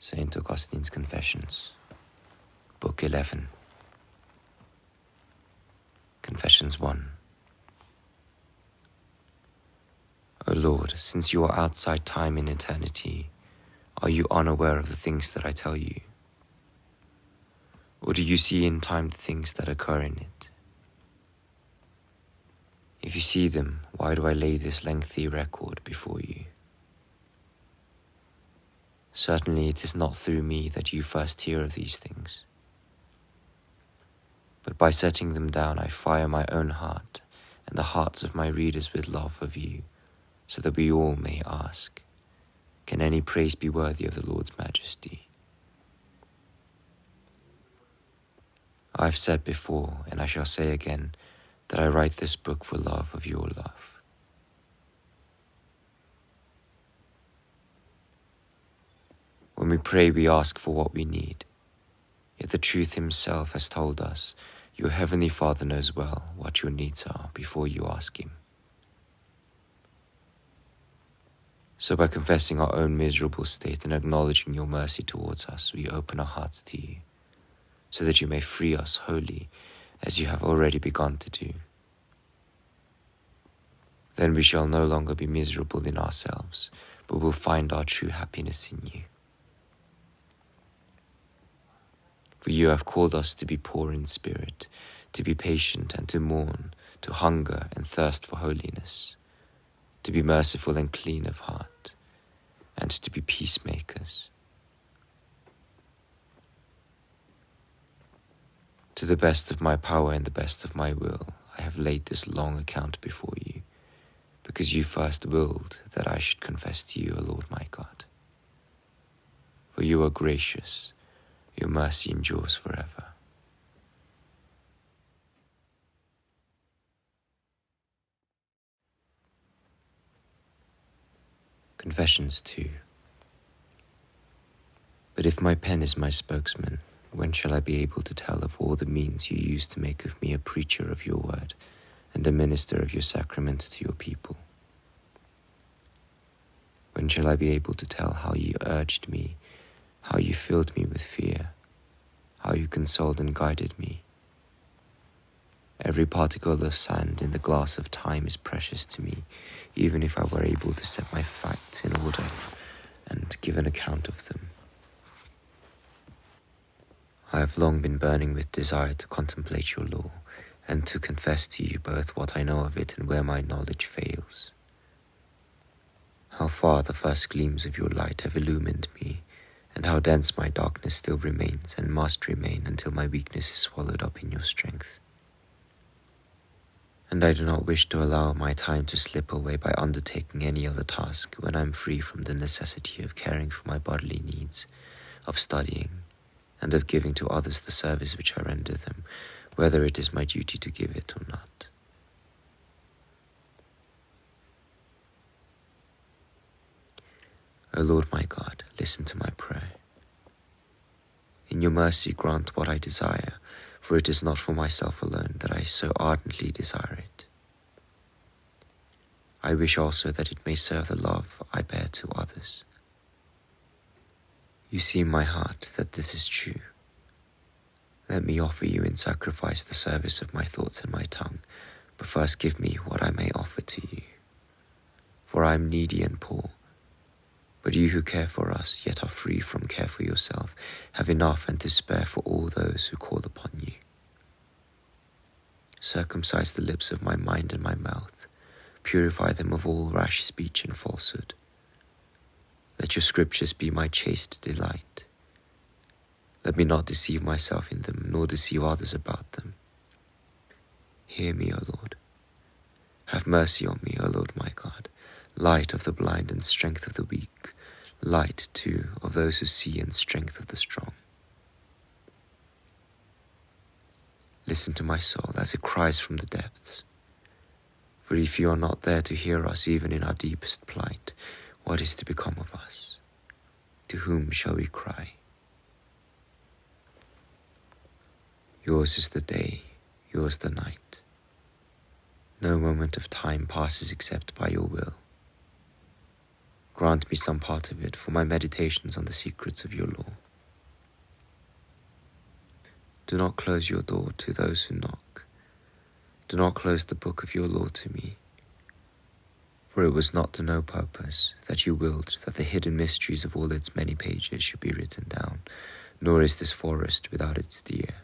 St. Augustine's Confessions, Book 11, Confessions 1. O Lord, since you are outside time and eternity, are you unaware of the things that I tell you? Or do you see in time the things that occur in it? If you see them, why do I lay this lengthy record before you? Certainly it is not through me that you first hear of these things. But by setting them down, I fire my own heart and the hearts of my readers with love of you, so that we all may ask, can any praise be worthy of the Lord's majesty? I have said before, and I shall say again, that I write this book for love of your love. When we pray, we ask for what we need. Yet the truth himself has told us, your heavenly Father knows well what your needs are before you ask him. So by confessing our own miserable state and acknowledging your mercy towards us, we open our hearts to you, so that you may free us wholly, as you have already begun to do. Then we shall no longer be miserable in ourselves, but will find our true happiness in you. For you have called us to be poor in spirit, to be patient and to mourn, to hunger and thirst for holiness, to be merciful and clean of heart, and to be peacemakers. To the best of my power and the best of my will, I have laid this long account before you, because you first willed that I should confess to you, O Lord my God. For you are gracious, your mercy endures forever. Confessions 2. But if my pen is my spokesman, when shall I be able to tell of all the means you use to make of me a preacher of your word and a minister of your sacrament to your people? When shall I be able to tell how you urged me, how you filled me with fear, how you consoled and guided me? Every particle of sand in the glass of time is precious to me, even if I were able to set my facts in order and give an account of them. I have long been burning with desire to contemplate your law, and to confess to you both what I know of it and where my knowledge fails. How far the first gleams of your light have illumined me, and how dense my darkness still remains and must remain until my weakness is swallowed up in your strength. And I do not wish to allow my time to slip away by undertaking any other task when I am free from the necessity of caring for my bodily needs, of studying, and of giving to others the service which I render them, whether it is my duty to give it or not. O Lord my God, listen to my prayer. In your mercy grant what I desire, for it is not for myself alone that I so ardently desire it. I wish also that it may serve the love I bear to others. You see in my heart that this is true. Let me offer you in sacrifice the service of my thoughts and my tongue, but first give me what I may offer to you. For I am needy and poor, but you who care for us, yet are free from care for yourself, have enough and to spare for all those who call upon you. Circumcise the lips of my mind and my mouth, purify them of all rash speech and falsehood. Let your scriptures be my chaste delight. Let me not deceive myself in them, nor deceive others about them. Hear me, O Lord. Have mercy on me, O Lord my God, light of the blind and strength of the weak, light, too, of those who see and strength of the strong. Listen to my soul as it cries from the depths. For if you are not there to hear us even in our deepest plight, what is to become of us? To whom shall we cry? Yours is the day, yours the night. No moment of time passes except by your will. Grant me some part of it for my meditations on the secrets of your law. Do not close your door to those who knock. Do not close the book of your law to me. For it was not to no purpose that you willed that the hidden mysteries of all its many pages should be written down, nor is this forest without its deer,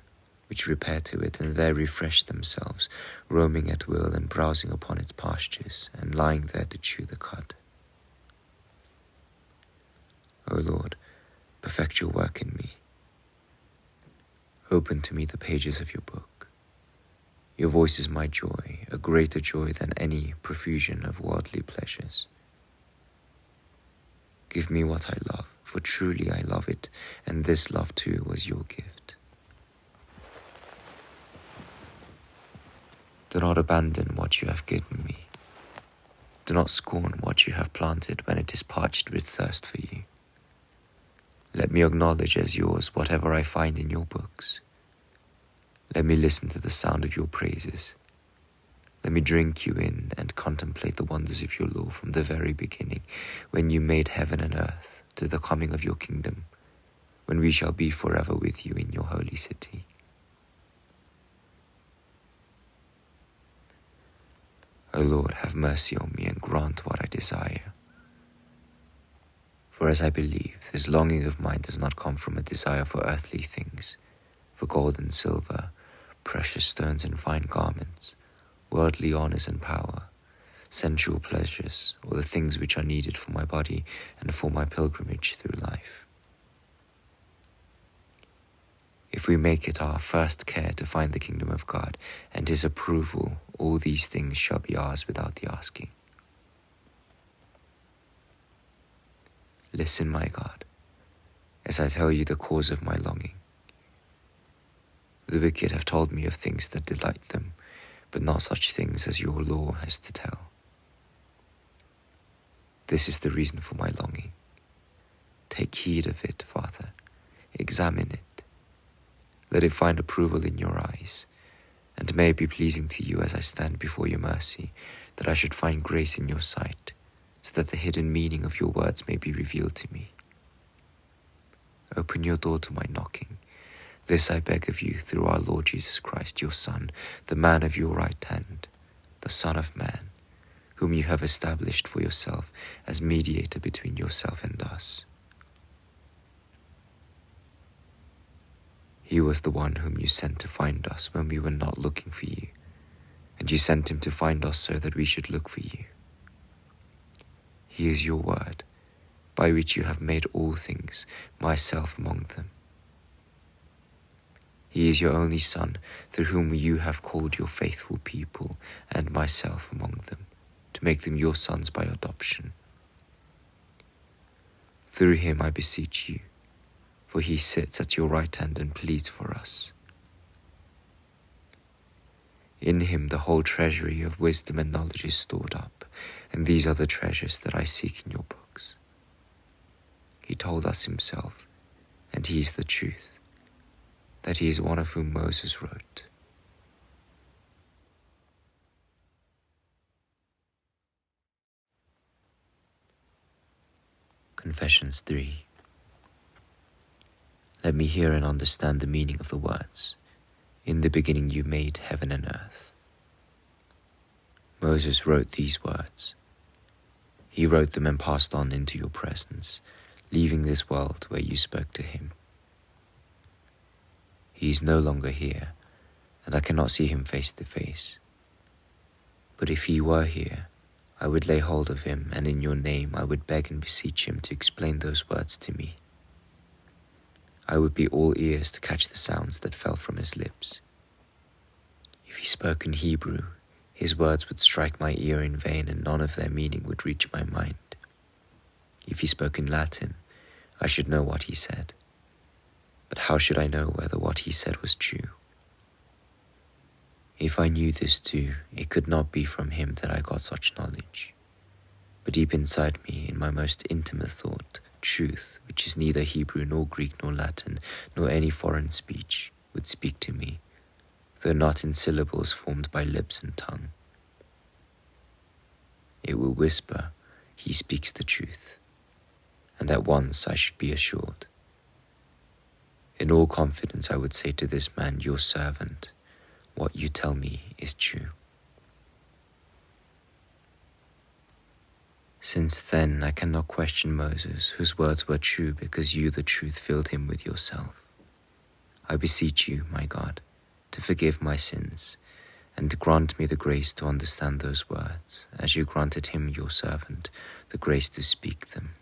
which repair to it and there refresh themselves, roaming at will and browsing upon its pastures, and lying there to chew the cud. O Lord, perfect your work in me. Open to me the pages of your book. Your voice is my joy, a greater joy than any profusion of worldly pleasures. Give me what I love, for truly I love it, and this love too was your gift. Do not abandon what you have given me. Do not scorn what you have planted when it is parched with thirst for you. Let me acknowledge as yours whatever I find in your books. Let me listen to the sound of your praises. Let me drink you in and contemplate the wonders of your law from the very beginning, when you made heaven and earth, to the coming of your kingdom, when we shall be forever with you in your holy city. O Lord, have mercy on me and grant what I desire. For as I believe, this longing of mine does not come from a desire for earthly things, for gold and silver, precious stones and fine garments, worldly honors and power, sensual pleasures, or the things which are needed for my body and for my pilgrimage through life. If we make it our first care to find the kingdom of God and his approval, all these things shall be ours without the asking. Listen, my God, as I tell you the cause of my longing. The wicked have told me of things that delight them, but not such things as your law has to tell. This is the reason for my longing. Take heed of it, Father. Examine it. Let it find approval in your eyes, and may it be pleasing to you as I stand before your mercy, that I should find grace in your sight, so that the hidden meaning of your words may be revealed to me. Open your door to my knocking. This I beg of you through our Lord Jesus Christ, your Son, the man of your right hand, the Son of Man, whom you have established for yourself as mediator between yourself and us. He was the one whom you sent to find us when we were not looking for you, and you sent him to find us so that we should look for you. He is your word, by which you have made all things, myself among them. He is your only Son, through whom you have called your faithful people, and myself among them, to make them your sons by adoption. Through him I beseech you, for he sits at your right hand and pleads for us. In him the whole treasury of wisdom and knowledge is stored up, and these are the treasures that I seek in your books. He told us himself, and he is the truth, that he is one of whom Moses wrote. Confessions 3. Let me hear and understand the meaning of the words. In the beginning you made heaven and earth. Moses wrote these words. He wrote them and passed on into your presence, leaving this world where you spoke to him. He is no longer here, and I cannot see him face to face. But if he were here, I would lay hold of him, and in your name I would beg and beseech him to explain those words to me. I would be all ears to catch the sounds that fell from his lips. If he spoke in Hebrew, his words would strike my ear in vain, and none of their meaning would reach my mind. If he spoke in Latin, I should know what he said. But how should I know whether what he said was true? If I knew this too, it could not be from him that I got such knowledge. But deep inside me, in my most intimate thought, truth, which is neither Hebrew nor Greek nor Latin, nor any foreign speech, would speak to me, though not in syllables formed by lips and tongue. It will whisper, he speaks the truth, at once I should be assured. In all confidence I would say to this man, your servant, what you tell me is true. Since then I cannot question Moses, whose words were true, because you, the truth, filled him with yourself. I beseech you, my God, to forgive my sins, and to grant me the grace to understand those words, as you granted him, your servant, the grace to speak them.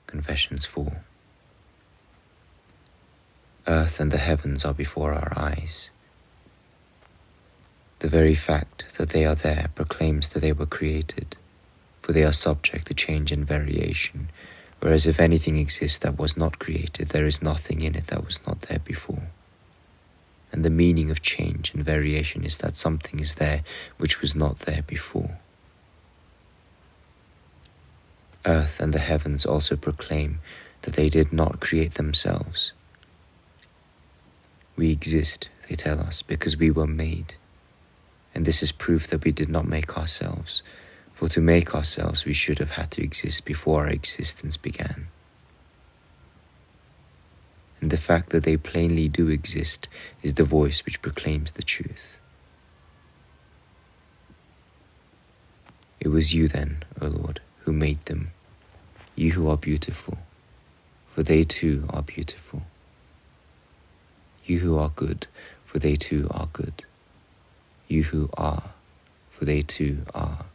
Confessions 4. Earth and the heavens are before our eyes. The very fact that they are there proclaims that they were created, for they are subject to change and variation, whereas if anything exists that was not created, there is nothing in it that was not there before. And the meaning of change and variation is that something is there which was not there before. Earth and the heavens also proclaim that they did not create themselves. We exist, they tell us, because we were made. And this is proof that we did not make ourselves, for to make ourselves we should have had to exist before our existence began. And the fact that they plainly do exist is the voice which proclaims the truth. It was you then, O Lord, who made them, you who are beautiful, for they too are beautiful. You who are good, for they too are good. You who are, for they too are.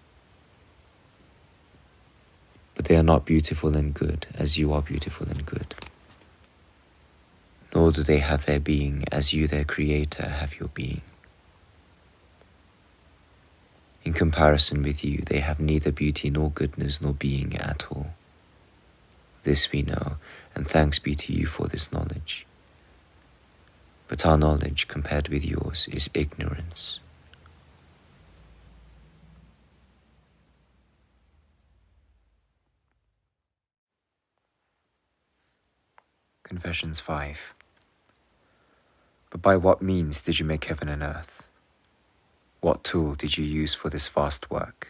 But they are not beautiful and good as you are beautiful and good. Nor do they have their being as you, their Creator, have your being. In comparison with you, they have neither beauty nor goodness nor being at all. This we know, and thanks be to you for this knowledge. But our knowledge, compared with yours, is ignorance. Confessions 5. But by what means did you make heaven and earth? What tool did you use for this vast work?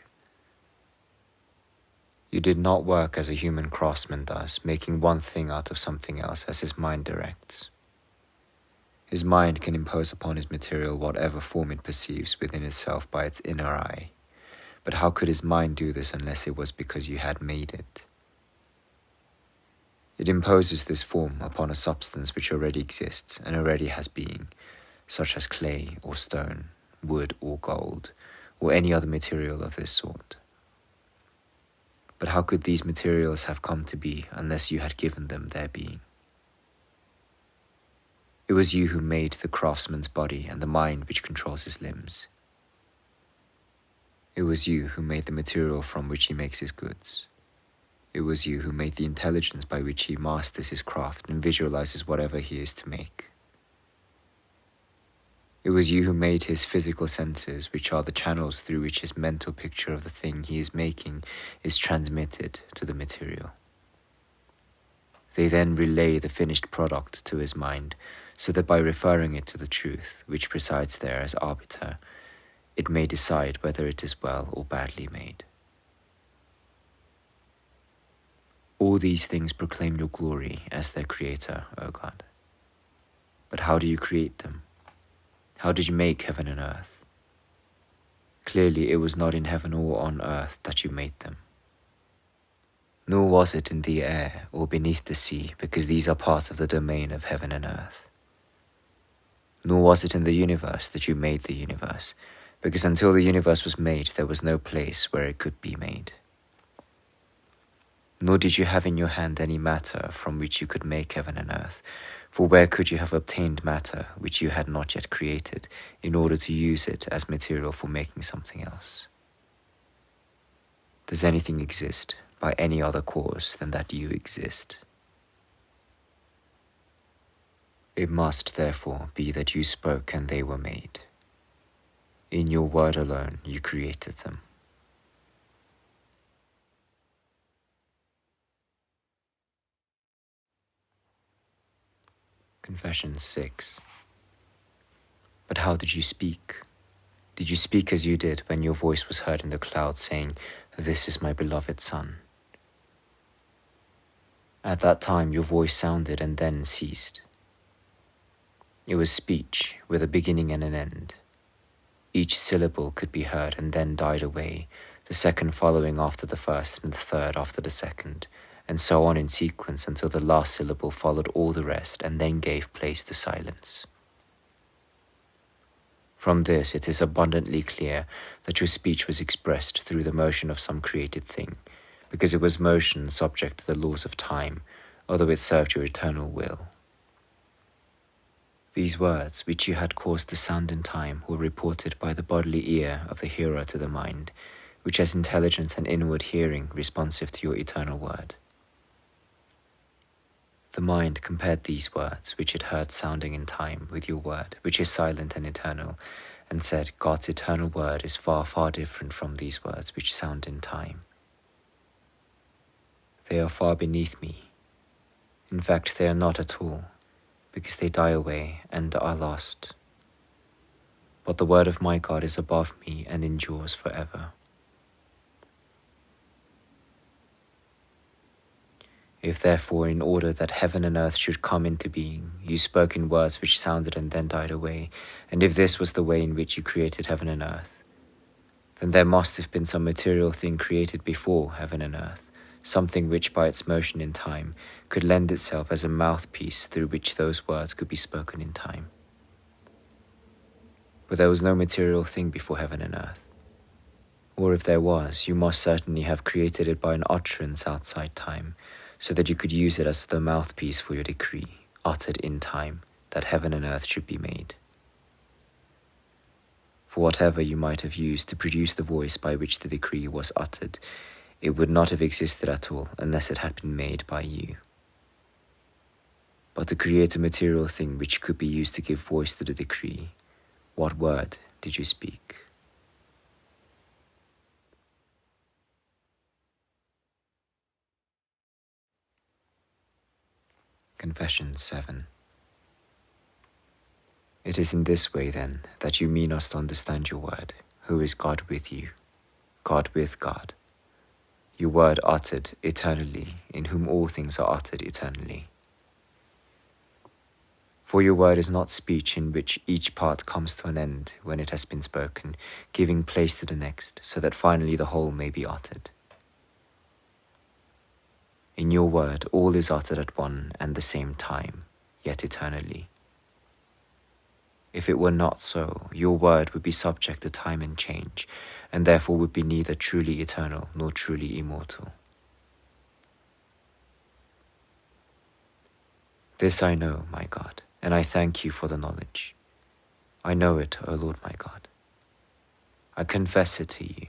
You did not work as a human craftsman does, making one thing out of something else as his mind directs. His mind can impose upon his material whatever form it perceives within itself by its inner eye. But how could his mind do this unless it was because you had made it? It imposes this form upon a substance which already exists and already has being, such as clay or stone, wood or gold, or any other material of this sort. But how could these materials have come to be unless you had given them their being? It was you who made the craftsman's body and the mind which controls his limbs. It was you who made the material from which he makes his goods. It was you who made the intelligence by which he masters his craft and visualizes whatever he is to make. It was you who made his physical senses, which are the channels through which his mental picture of the thing he is making is transmitted to the material. They then relay the finished product to his mind, so that by referring it to the truth, which presides there as arbiter, it may decide whether it is well or badly made. All these things proclaim your glory as their creator, O God. But how do you create them? How did you make heaven and earth? Clearly it was not in heaven or on earth that you made them. Nor was it in the air or beneath the sea, because these are part of the domain of heaven and earth. Nor was it in the universe that you made the universe, because until the universe was made, there was no place where it could be made. Nor did you have in your hand any matter from which you could make heaven and earth, for where could you have obtained matter which you had not yet created, in order to use it as material for making something else? Does anything exist by any other cause than that you exist? It must, therefore, be that you spoke and they were made. In your word alone you created them. Confession 6. But how did you speak? Did you speak as you did when your voice was heard in the cloud saying, 'This is my beloved Son'? At that time your voice sounded and then ceased. It was speech with a beginning and an end. Each syllable could be heard and then died away, the second following after the first and the third after the second, and so on in sequence until the last syllable followed all the rest and then gave place to silence. From this it is abundantly clear that your speech was expressed through the motion of some created thing, because it was motion subject to the laws of time, although it served your eternal will. These words, which you had caused to sound in time, were reported by the bodily ear of the hearer to the mind, which has intelligence and inward hearing responsive to your eternal word. The mind compared these words, which it heard sounding in time, with your word, which is silent and eternal, and said, God's eternal word is far, far different from these words which sound in time. They are far beneath me. In fact, they are not at all, because they die away and are lost. But the word of my God is above me and endures forever. If therefore, in order that heaven and earth should come into being, you spoke in words which sounded and then died away, and if this was the way in which you created heaven and earth, then there must have been some material thing created before heaven and earth, something which by its motion in time could lend itself as a mouthpiece through which those words could be spoken in time. But there was no material thing before heaven and earth. Or if there was, you must certainly have created it by an utterance outside time, so that you could use it as the mouthpiece for your decree, uttered in time, that heaven and earth should be made. For whatever you might have used to produce the voice by which the decree was uttered, it would not have existed at all unless it had been made by you. But to create a material thing which could be used to give voice to the decree, what word did you speak? Confession 7. It is in this way, then, that you mean us to understand your word, who is God with you, God with God. Your word uttered eternally, in whom all things are uttered eternally. For your word is not speech in which each part comes to an end when it has been spoken, giving place to the next, so that finally the whole may be uttered. In your word, all is uttered at one and the same time, yet eternally. If it were not so, your word would be subject to time and change, and therefore would be neither truly eternal nor truly immortal. This I know, my God, and I thank you for the knowledge. I know it, O Lord my God. I confess it to you.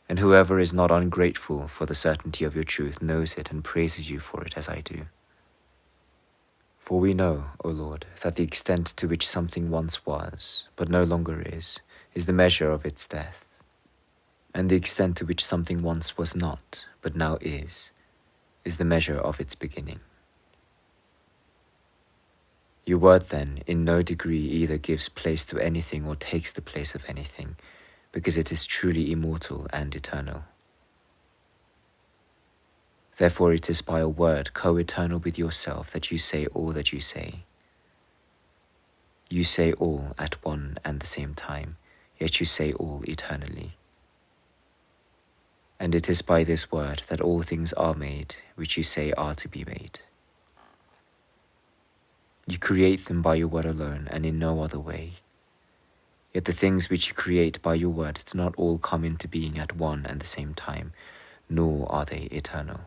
And whoever is not ungrateful for the certainty of your truth knows it and praises you for it as I do. For we know, O Lord, that the extent to which something once was, but no longer is the measure of its death. And the extent to which something once was not, but now is the measure of its beginning. Your word then in no degree either gives place to anything or takes the place of anything, because it is truly immortal and eternal. Therefore it is by a word co-eternal with yourself that you say all that you say. You say all at one and the same time, yet you say all eternally. And it is by this word that all things are made, which you say are to be made. You create them by your word alone and in no other way. Yet the things which you create by your word do not all come into being at one and the same time, nor are they eternal.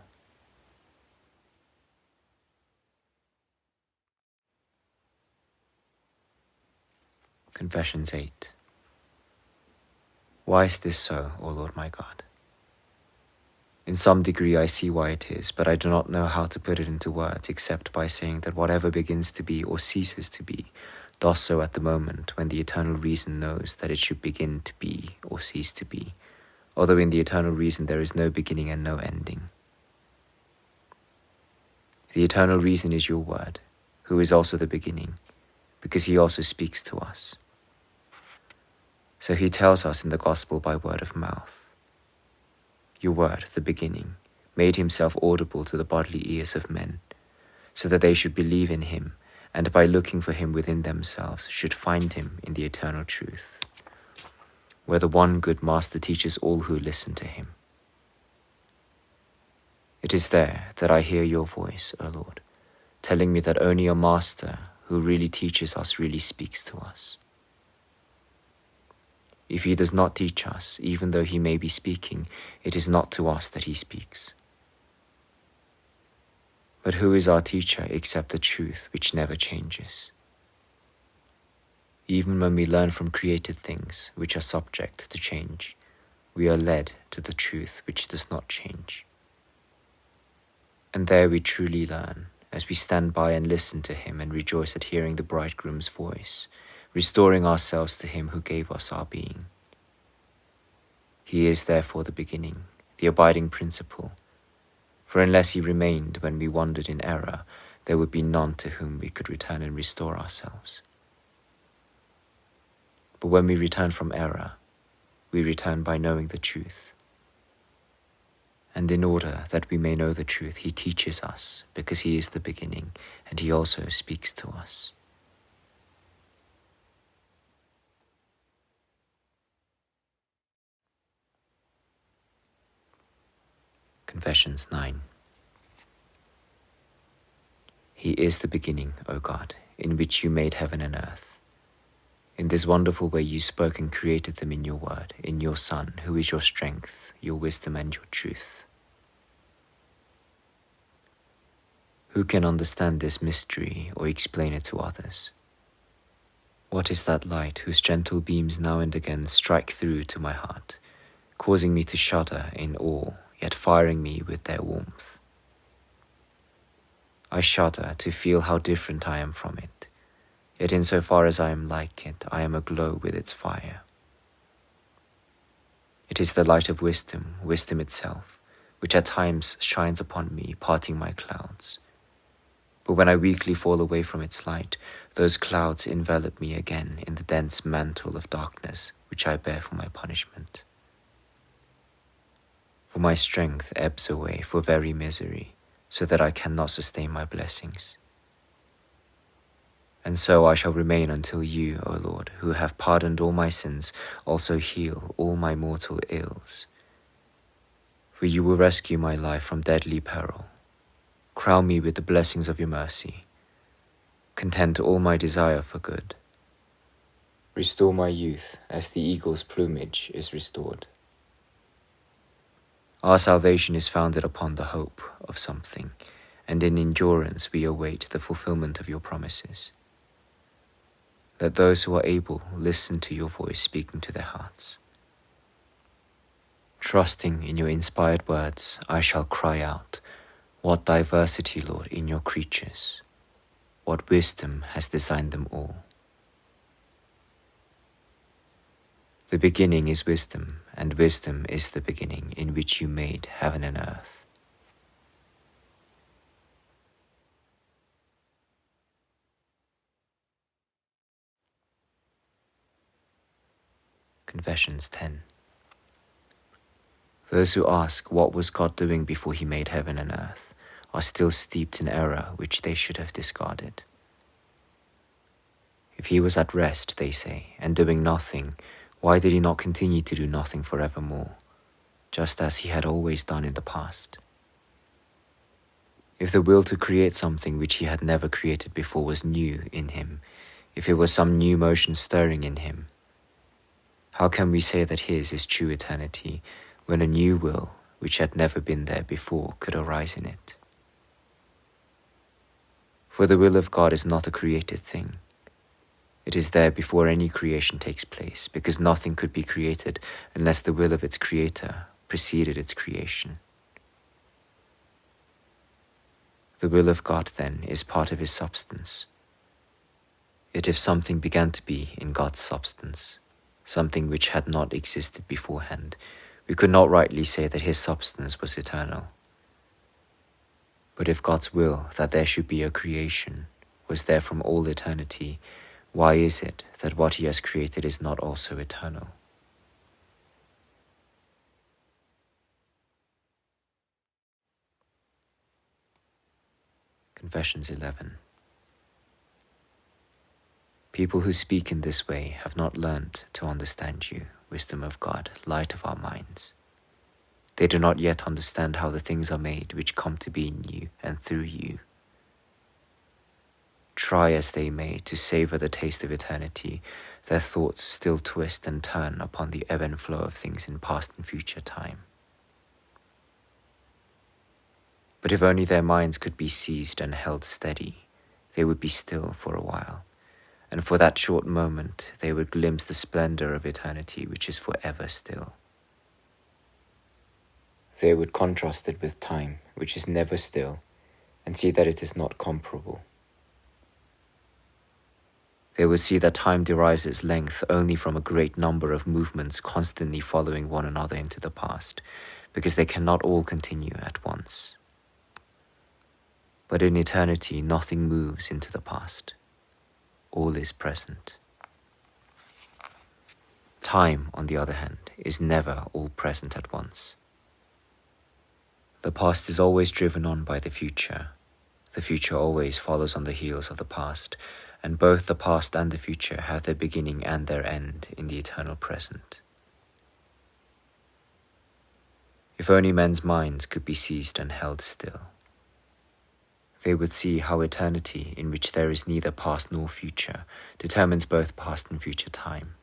Confessions 8. Why is this so, O Lord my God? In some degree I see why it is, but I do not know how to put it into words except by saying that whatever begins to be or ceases to be does so at the moment when the eternal reason knows that it should begin to be or cease to be, although in the eternal reason there is no beginning and no ending. The eternal reason is your word, who is also the beginning, because he also speaks to us. So he tells us in the gospel by word of mouth. Your word, the beginning, made himself audible to the bodily ears of men, so that they should believe in him, and by looking for him within themselves should find him in the eternal truth, where the one good master teaches all who listen to him. It is there that I hear your voice, O Lord, telling me that only a master who really teaches us really speaks to us. If he does not teach us, even though he may be speaking, it is not to us that he speaks. But who is our teacher except the truth which never changes? Even when we learn from created things which are subject to change, we are led to the truth which does not change. And there we truly learn, as we stand by and listen to him and rejoice at hearing the bridegroom's voice, restoring ourselves to him who gave us our being. He is therefore the beginning, the abiding principle, for unless he remained when we wandered in error, there would be none to whom we could return and restore ourselves. But when we return from error, we return by knowing the truth. And in order that we may know the truth, he teaches us, because he is the beginning, and he also speaks to us. Confessions 9. He is the beginning, O God, in which you made heaven and earth. In this wonderful way you spoke and created them in your word, in your Son, who is your strength, your wisdom, and your truth. Who can understand this mystery or explain it to others? What is that light whose gentle beams now and again strike through to my heart, causing me to shudder in awe, yet firing me with their warmth? I shudder to feel how different I am from it, yet insofar as I am like it, I am aglow with its fire. It is the light of wisdom, wisdom itself, which at times shines upon me, parting my clouds. But when I weakly fall away from its light, those clouds envelop me again in the dense mantle of darkness which I bear for my punishment. For my strength ebbs away for very misery, so that I cannot sustain my blessings. And so I shall remain until you, O Lord, who have pardoned all my sins, also heal all my mortal ills. For you will rescue my life from deadly peril. Crown me with the blessings of your mercy. Content all my desire for good. Restore my youth as the eagle's plumage is restored. Our salvation is founded upon the hope of something, and in endurance we await the fulfillment of your promises. Let those who are able listen to your voice speaking to their hearts. Trusting in your inspired words, I shall cry out, what diversity, Lord, in your creatures! What wisdom has designed them all! The beginning is wisdom, and wisdom is the beginning in which you made heaven and earth. Confessions 10. Those who ask what was God doing before he made heaven and earth are still steeped in error which they should have discarded. If he was at rest, they say, and doing nothing, why did he not continue to do nothing forevermore, just as he had always done in the past? If the will to create something which he had never created before was new in him, if it was some new motion stirring in him, how can we say that his is true eternity when a new will, which had never been there before, could arise in it? For the will of God is not a created thing. It is there before any creation takes place, because nothing could be created unless the will of its creator preceded its creation. The will of God, then, is part of his substance. Yet if something began to be in God's substance, something which had not existed beforehand, we could not rightly say that his substance was eternal. But if God's will that there should be a creation was there from all eternity, Why is it that what he has created is not also eternal? Confessions 11. People who speak in this way have not learnt to understand you, wisdom of God, light of our minds. They do not yet understand how the things are made which come to be in you and through you. Try as they may to savour the taste of eternity, their thoughts still twist and turn upon the ebb and flow of things in past and future time. But if only their minds could be seized and held steady, they would be still for a while, and for that short moment they would glimpse the splendour of eternity which is forever still. They would contrast it with time, which is never still, and see that it is not comparable. They would see that time derives its length only from a great number of movements constantly following one another into the past, because they cannot all continue at once. But in eternity, nothing moves into the past. All is present. Time, on the other hand, is never all present at once. The past is always driven on by the future. The future always follows on the heels of the past, and both the past and the future have their beginning and their end in the eternal present. If only men's minds could be seized and held still, they would see how eternity, in which there is neither past nor future, determines both past and future time.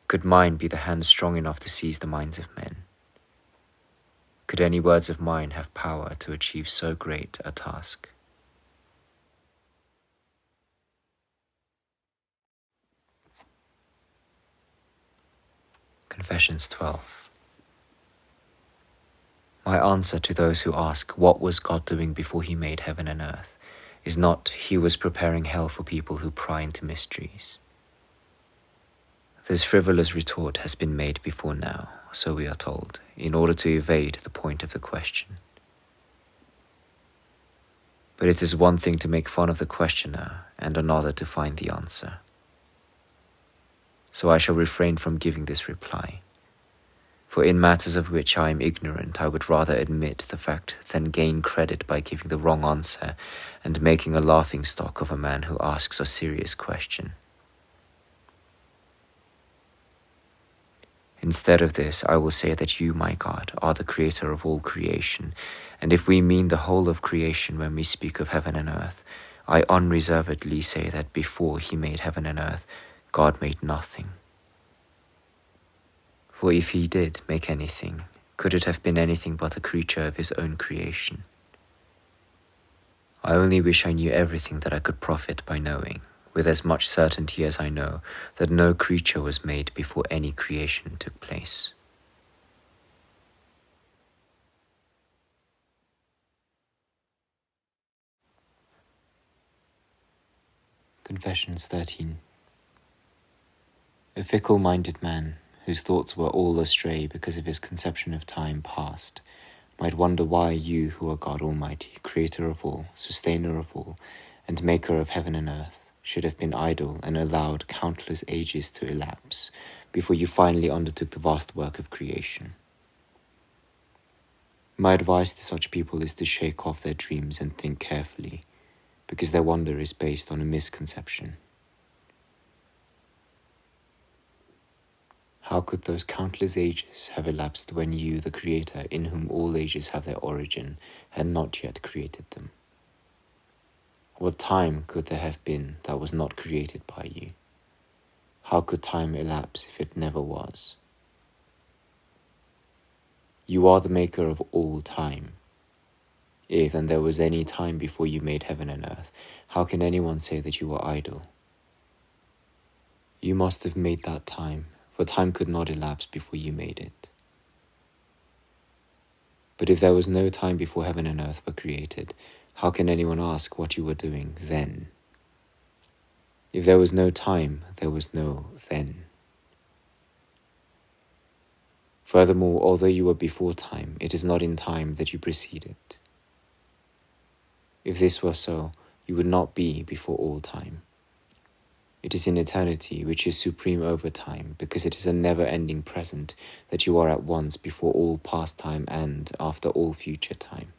Could mine be the hand strong enough to seize the minds of men? Could any words of mine have power to achieve so great a task? Confessions 12. My answer to those who ask, what was God doing before he made heaven and earth, is not he was preparing hell for people who pry into mysteries. This frivolous retort has been made before now, so we are told, in order to evade the point of the question. But it is one thing to make fun of the questioner and another to find the answer. So I shall refrain from giving this reply. For in matters of which I am ignorant, I would rather admit the fact than gain credit by giving the wrong answer and making a laughingstock of a man who asks a serious question. Instead of this, I will say that you, my God, are the creator of all creation, and if we mean the whole of creation when we speak of heaven and earth, I unreservedly say that before he made heaven and earth, God made nothing. For if he did make anything, could it have been anything but a creature of his own creation? I only wish I knew everything that I could profit by knowing, with as much certainty as I know, that no creature was made before any creation took place. Confessions 13. A fickle-minded man, whose thoughts were all astray because of his conception of time past, might wonder why you, who are God Almighty, creator of all, sustainer of all, and maker of heaven and earth, should have been idle and allowed countless ages to elapse before you finally undertook the vast work of creation. My advice to such people is to shake off their dreams and think carefully, because their wonder is based on a misconception. How could those countless ages have elapsed when you, the Creator, in whom all ages have their origin, had not yet created them? What time could there have been that was not created by you? How could time elapse if it never was? You are the maker of all time. If then there was any time before you made heaven and earth, how can anyone say that you were idle? You must have made that time, for time could not elapse before you made it. But if there was no time before heaven and earth were created, how can anyone ask what you were doing then? If there was no time, there was no then. Furthermore, although you were before time, it is not in time that you preceded. If this were so, you would not be before all time, It is in eternity, which is supreme over time, because it is a never-ending present, that you are at once before all past time and after all future time.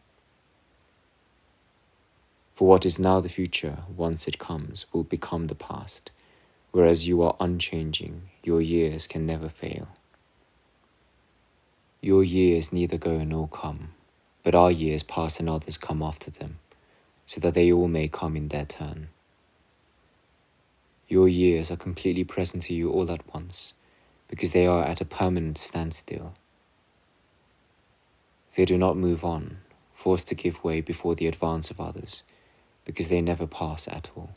For what is now the future, once it comes, will become the past, whereas you are unchanging, your years can never fail. Your years neither go nor come, but our years pass and others come after them, so that they all may come in their turn. Your years are completely present to you all at once, because they are at a permanent standstill. They do not move on, forced to give way before the advance of others, because they never pass at all.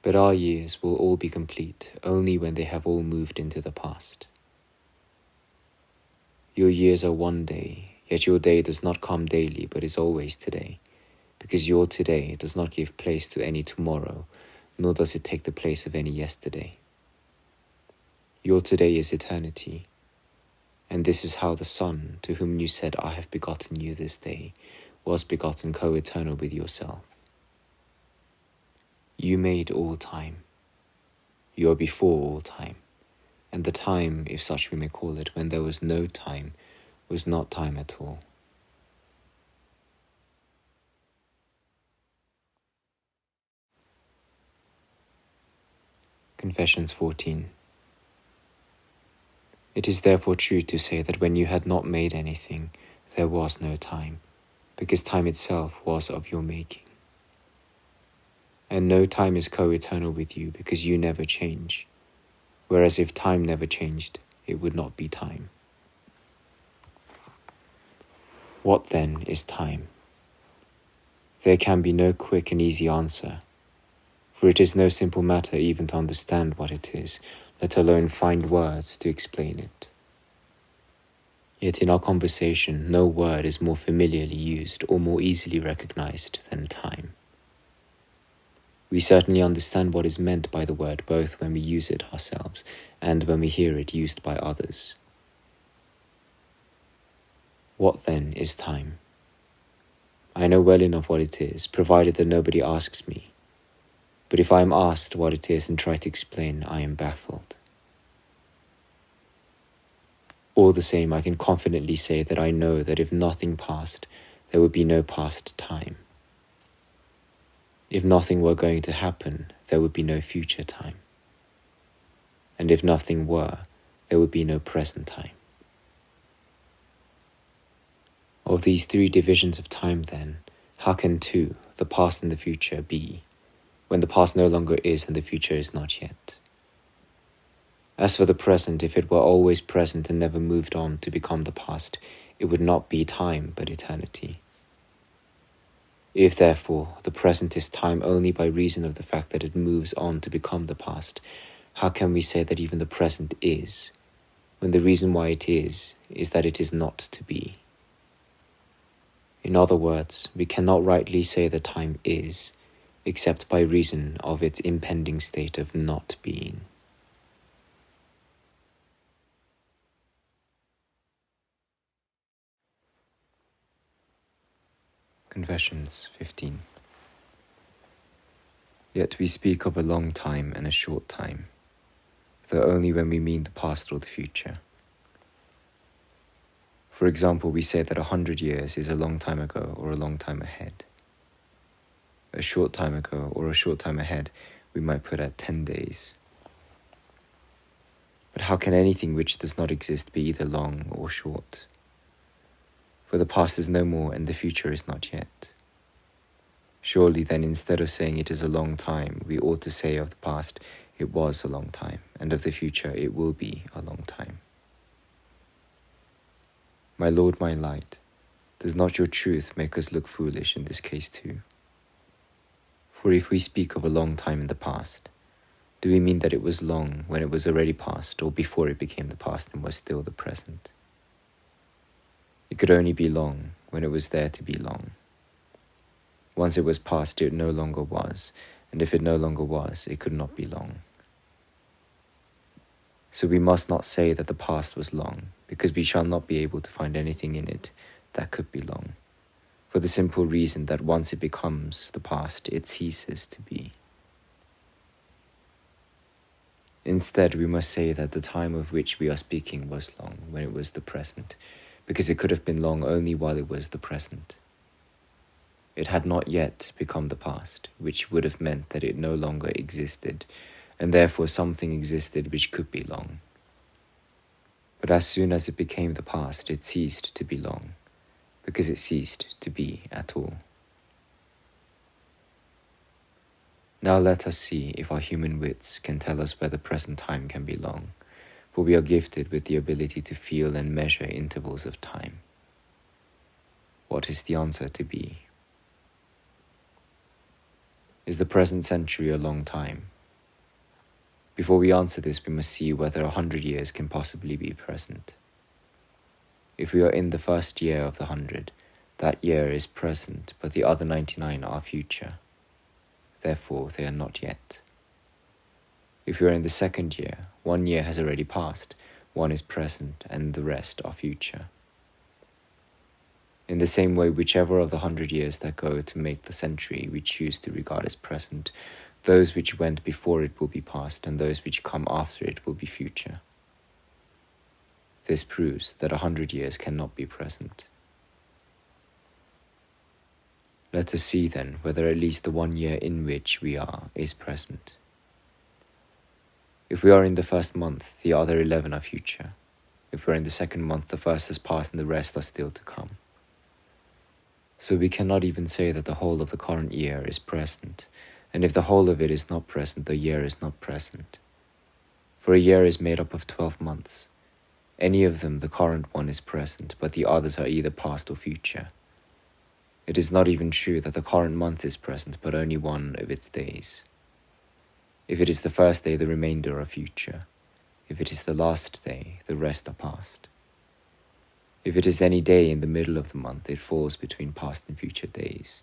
But our years will all be complete only when they have all moved into the past. Your years are one day, yet your day does not come daily but is always today, because your today does not give place to any tomorrow, nor does it take the place of any yesterday. Your today is eternity, and this is how the Son, to whom you said, "I have begotten you this day," was begotten co-eternal with yourself. You made all time. You are before all time, and the time, if such we may call it, when there was no time, was not time at all. Confessions 14. It is therefore true to say that when you had not made anything, there was no time, because time itself was of your making. And no time is co-eternal with you, because you never change, whereas if time never changed, it would not be time. What then is time? There can be no quick and easy answer, for it is no simple matter even to understand what it is, let alone find words to explain it. Yet in our conversation, no word is more familiarly used or more easily recognized than time. We certainly understand what is meant by the word both when we use it ourselves and when we hear it used by others. What then is time? I know well enough what it is, provided that nobody asks me. But if I am asked what it is and try to explain, I am baffled. All the same, I can confidently say that I know that if nothing passed, there would be no past time. If nothing were going to happen, there would be no future time. And if nothing were, there would be no present time. Of these three divisions of time, then, how can two, the past and the future, be, when the past no longer is and the future is not yet? As for the present, if it were always present and never moved on to become the past, it would not be time but eternity. If, therefore, the present is time only by reason of the fact that it moves on to become the past, how can we say that even the present is, when the reason why it is that it is not to be? In other words, we cannot rightly say that time is, except by reason of its impending state of not being. Confessions 15. Yet we speak of a long time and a short time, though only when we mean the past or the future. For example, we say that 100 years is a long time ago or a long time ahead. A short time ago or a short time ahead we might put at 10 days. But how can anything which does not exist be either long or short? For the past is no more and the future is not yet. Surely then, instead of saying it is a long time, we ought to say of the past, it was a long time, and of the future, it will be a long time. My Lord, my light, does not your truth make us look foolish in this case too? For if we speak of a long time in the past, do we mean that it was long when it was already past, or before it became the past and was still the present? It could only be long when it was there to be long. Once it was past, it no longer was, and if it no longer was, it could not be long. So we must not say that the past was long, because we shall not be able to find anything in it that could be long, for the simple reason that once it becomes the past, it ceases to be. Instead, we must say that the time of which we are speaking was long when it was the present, because it could have been long only while it was the present. It had not yet become the past, which would have meant that it no longer existed, and therefore something existed which could be long. But as soon as it became the past, it ceased to be long, because it ceased to be at all. Now let us see if our human wits can tell us whether present time can be long, for we are gifted with the ability to feel and measure intervals of time. What is the answer to be? Is the present century a long time? Before we answer this, we must see whether 100 years can possibly be present. If we are in the first year of the 100, that year is present, but the other 99 are future. Therefore, they are not yet. If we are in the second year, 1 year has already passed, 1 is present, and the rest are future. In the same way, whichever of the 100 years that go to make the century we choose to regard as present, those which went before it will be past, and those which come after it will be future. This proves that 100 years cannot be present. Let us see then whether at least the 1 year in which we are is present. If we are in the first month, the other 11 are future. If we are in the second month, the first has passed and the rest are still to come. So we cannot even say that the whole of the current year is present, and if the whole of it is not present, the year is not present. For a year is made up of 12 months. Any of them, the current one, is present, but the others are either past or future. It is not even true that the current month is present, but only one of its days. If it is the first day, the remainder are future. If it is the last day, the rest are past. If it is any day in the middle of the month, it falls between past and future days.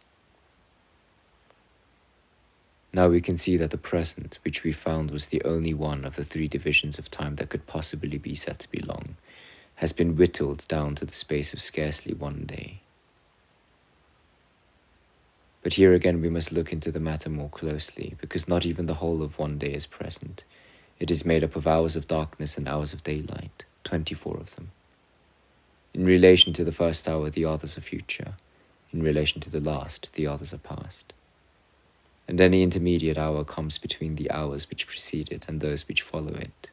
Now we can see that the present, which we found was the only one of the 3 divisions of time that could possibly be said to be long, has been whittled down to the space of scarcely 1 day. But here again we must look into the matter more closely, because not even the whole of 1 day is present. It is made up of hours of darkness and hours of daylight, 24 of them. In relation to the first hour, the others are future. In relation to the last, the others are past. And any intermediate hour comes between the hours which precede it and those which follow it.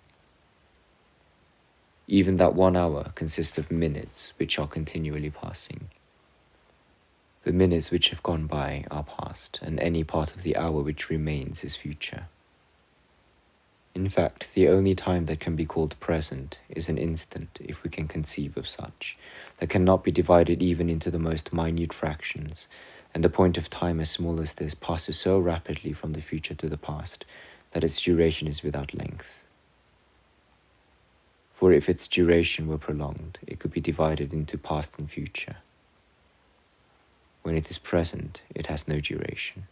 Even that 1 hour consists of minutes which are continually passing. The minutes which have gone by are past, and any part of the hour which remains is future. In fact, the only time that can be called present is an instant, if we can conceive of such, that cannot be divided even into the most minute fractions, and a point of time as small as this passes so rapidly from the future to the past that its duration is without length. For if its duration were prolonged, it could be divided into past and future. When it is present, it has no duration.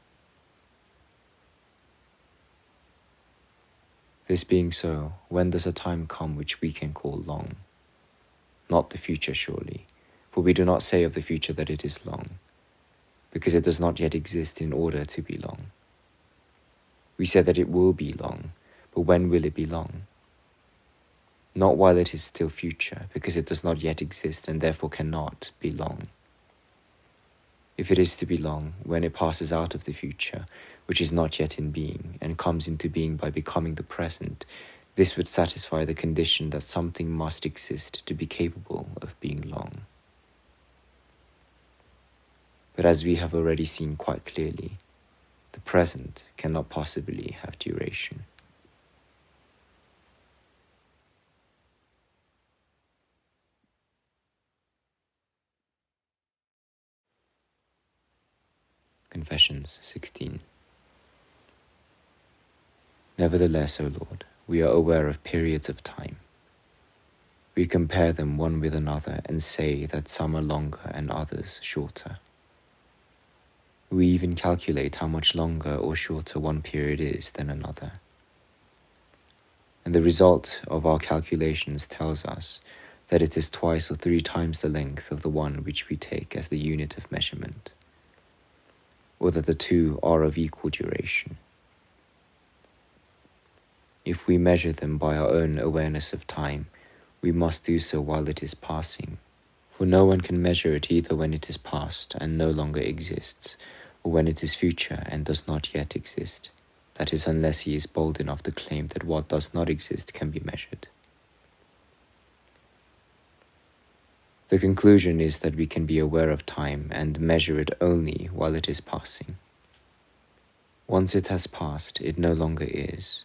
This being so, when does a time come which we can call long? Not the future, surely, for we do not say of the future that it is long, because it does not yet exist in order to be long. We say that it will be long, but when will it be long? Not while it is still future, because it does not yet exist and therefore cannot be long. If it is to be long, when it passes out of the future, which is not yet in being, and comes into being by becoming the present, this would satisfy the condition that something must exist to be capable of being long. But as we have already seen quite clearly, the present cannot possibly have duration. Confessions 16. Nevertheless, O Lord, we are aware of periods of time. We compare them one with another and say that some are longer and others shorter. We even calculate how much longer or shorter one period is than another. And the result of our calculations tells us that it is 2 or 3 times the length of the one which we take as the unit of measurement, or that the 2 are of equal duration. If we measure them by our own awareness of time, we must do so while it is passing. For no one can measure it either when it is past and no longer exists, or when it is future and does not yet exist. That is, unless he is bold enough to claim that what does not exist can be measured. The conclusion is that we can be aware of time and measure it only while it is passing. Once it has passed, it no longer is,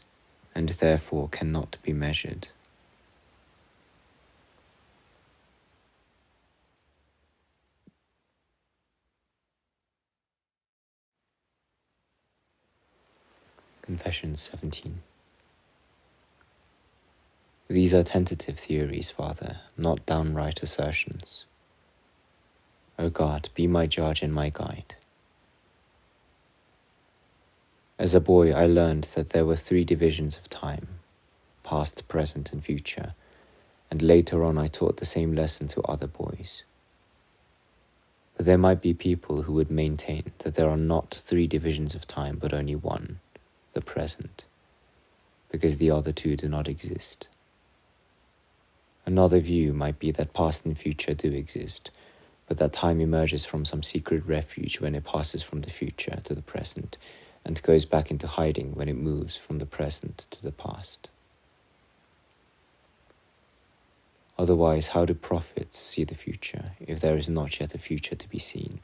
and therefore cannot be measured. Confession 17. These are tentative theories, Father, not downright assertions. O God, be my judge and my guide. As a boy, I learned that there were 3 divisions of time, past, present, and future, and later on I taught the same lesson to other boys. But there might be people who would maintain that there are not 3 divisions of time, but only one, the present, because the other 2 do not exist. Another view might be that past and future do exist, but that time emerges from some secret refuge when it passes from the future to the present, and goes back into hiding when it moves from the present to the past. Otherwise, how do prophets see the future if there is not yet a future to be seen?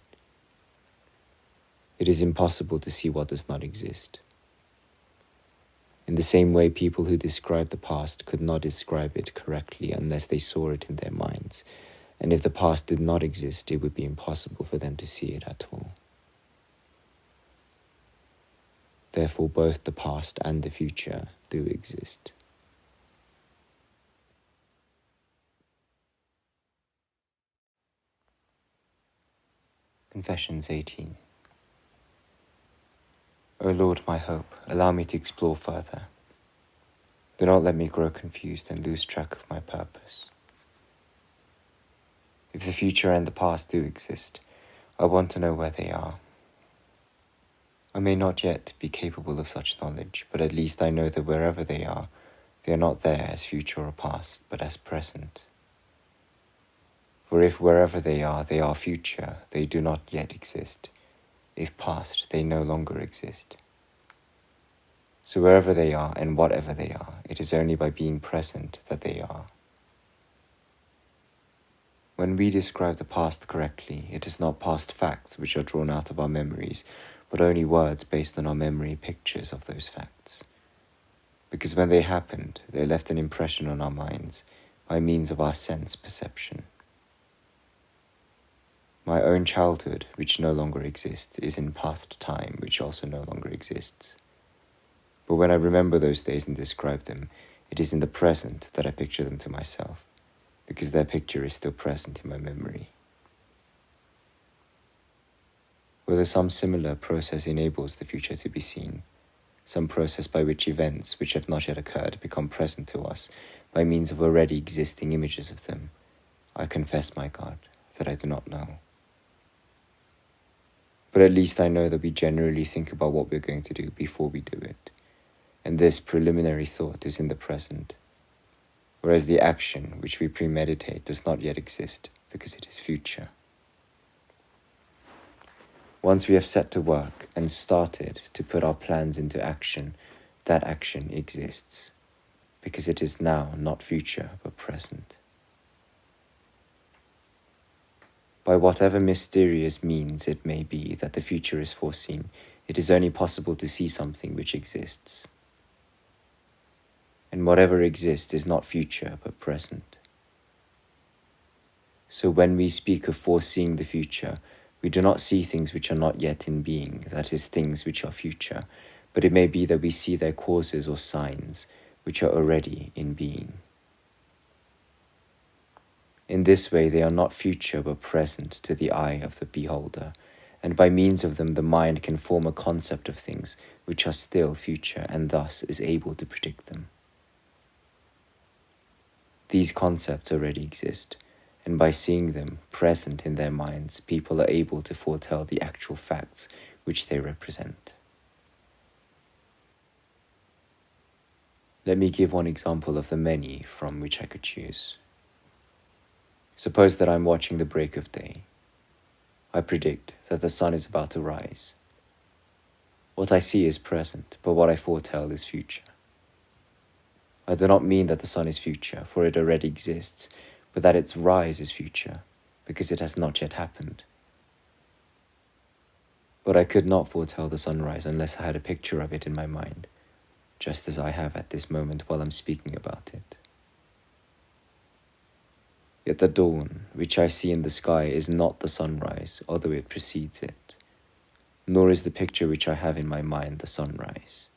It is impossible to see what does not exist. In the same way, people who describe the past could not describe it correctly unless they saw it in their minds, and if the past did not exist, it would be impossible for them to see it at all. Therefore, both the past and the future do exist. Confessions 18. O Lord, my hope, allow me to explore further. Do not let me grow confused and lose track of my purpose. If the future and the past do exist, I want to know where they are. I may not yet be capable of such knowledge, but at least I know that wherever they are not there as future or past, but as present. For if wherever they are future, they do not yet exist. If past, they no longer exist. So wherever they are and whatever they are, it is only by being present that they are. When we describe the past correctly, it is not past facts which are drawn out of our memories, but only words based on our memory pictures of those facts. Because when they happened, they left an impression on our minds by means of our sense perception. My own childhood, which no longer exists, is in past time, which also no longer exists. But when I remember those days and describe them, it is in the present that I picture them to myself, because their picture is still present in my memory. Whether some similar process enables the future to be seen, some process by which events which have not yet occurred become present to us by means of already existing images of them, I confess, my God, that I do not know. But at least I know that we generally think about what we're going to do before we do it, and this preliminary thought is in the present, whereas the action which we premeditate does not yet exist because it is future. Once we have set to work and started to put our plans into action, that action exists, because it is now not future but present. By whatever mysterious means it may be that the future is foreseen, it is only possible to see something which exists. And whatever exists is not future but present. So when we speak of foreseeing the future, we do not see things which are not yet in being, that is, things which are future, but it may be that we see their causes or signs which are already in being. In this way, they are not future but present to the eye of the beholder, and by means of them the mind can form a concept of things which are still future and thus is able to predict them. These concepts already exist, and by seeing them present in their minds, people are able to foretell the actual facts which they represent. Let me give one example of the many from which I could choose. Suppose that I'm watching the break of day. I predict that the sun is about to rise. What I see is present, but what I foretell is future. I do not mean that the sun is future, for it already exists, but that its rise is future, because it has not yet happened. But I could not foretell the sunrise unless I had a picture of it in my mind, just as I have at this moment while I'm speaking about it. Yet the dawn, which I see in the sky, is not the sunrise, although it precedes it, nor is the picture which I have in my mind the sunrise.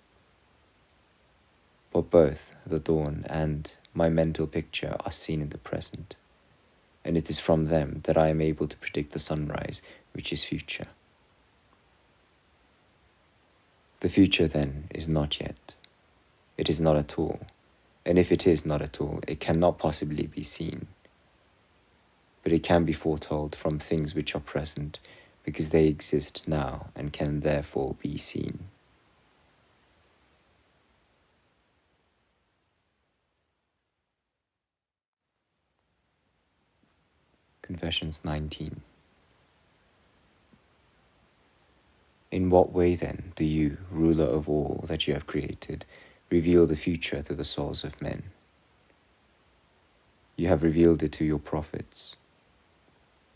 But both the dawn and my mental picture are seen in the present, and it is from them that I am able to predict the sunrise, which is future. The future, then, is not yet. It is not at all, and if it is not at all, it cannot possibly be seen. But it can be foretold from things which are present, because they exist now and can therefore be seen. Confessions 19. In what way then do you, ruler of all that you have created, reveal the future to the souls of men? You have revealed it to your prophets.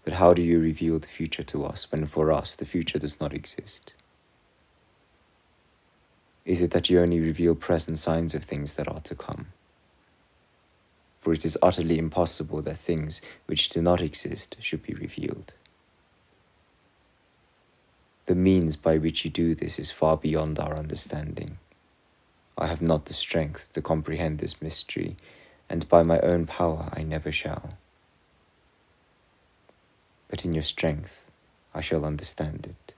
But how do you reveal the future to us when for us the future does not exist? Is it that you only reveal present signs of things that are to come? For it is utterly impossible that things which do not exist should be revealed. The means by which you do this is far beyond our understanding. I have not the strength to comprehend this mystery, and by my own power I never shall. But in your strength I shall understand it,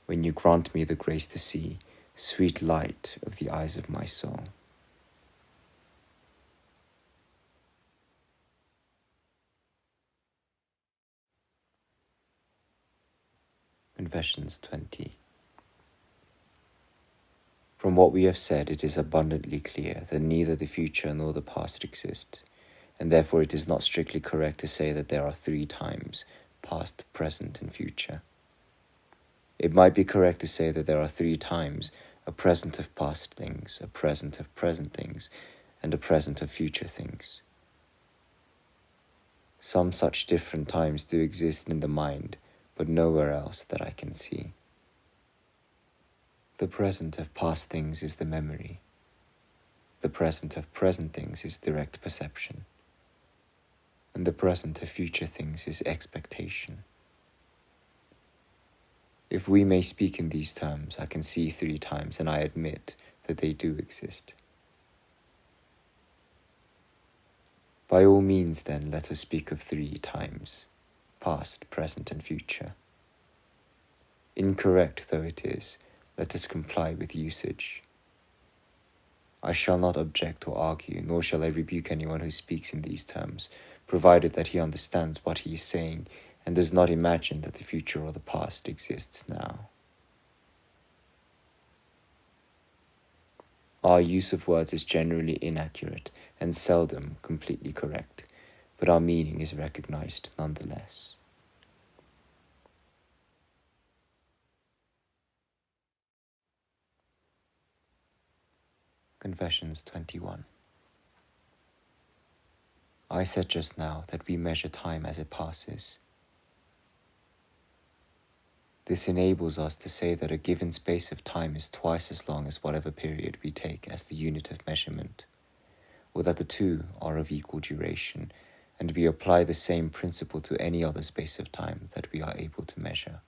when you grant me the grace to see, sweet light of the eyes of my soul. Confessions 20. From what we have said, it is abundantly clear that neither the future nor the past exist, and therefore it is not strictly correct to say that there are 3 times, past, present, and future. It might be correct to say that there are 3 times, a present of past things, a present of present things, and a present of future things. Some such different times do exist in the mind, but nowhere else that I can see. The present of past things is the memory. The present of present things is direct perception. And the present of future things is expectation. If we may speak in these terms, I can see 3 times, and I admit that they do exist. By all means, then, let us speak of 3 times, past, present, and future. Incorrect though it is, let us comply with usage. I shall not object or argue, nor shall I rebuke anyone who speaks in these terms, provided that he understands what he is saying and does not imagine that the future or the past exists now. Our use of words is generally inaccurate and seldom completely correct, but our meaning is recognized nonetheless. Confessions 21. I said just now that we measure time as it passes. This enables us to say that a given space of time is twice as long as whatever period we take as the unit of measurement, or that the two are of equal duration, and we apply the same principle to any other space of time that we are able to measure.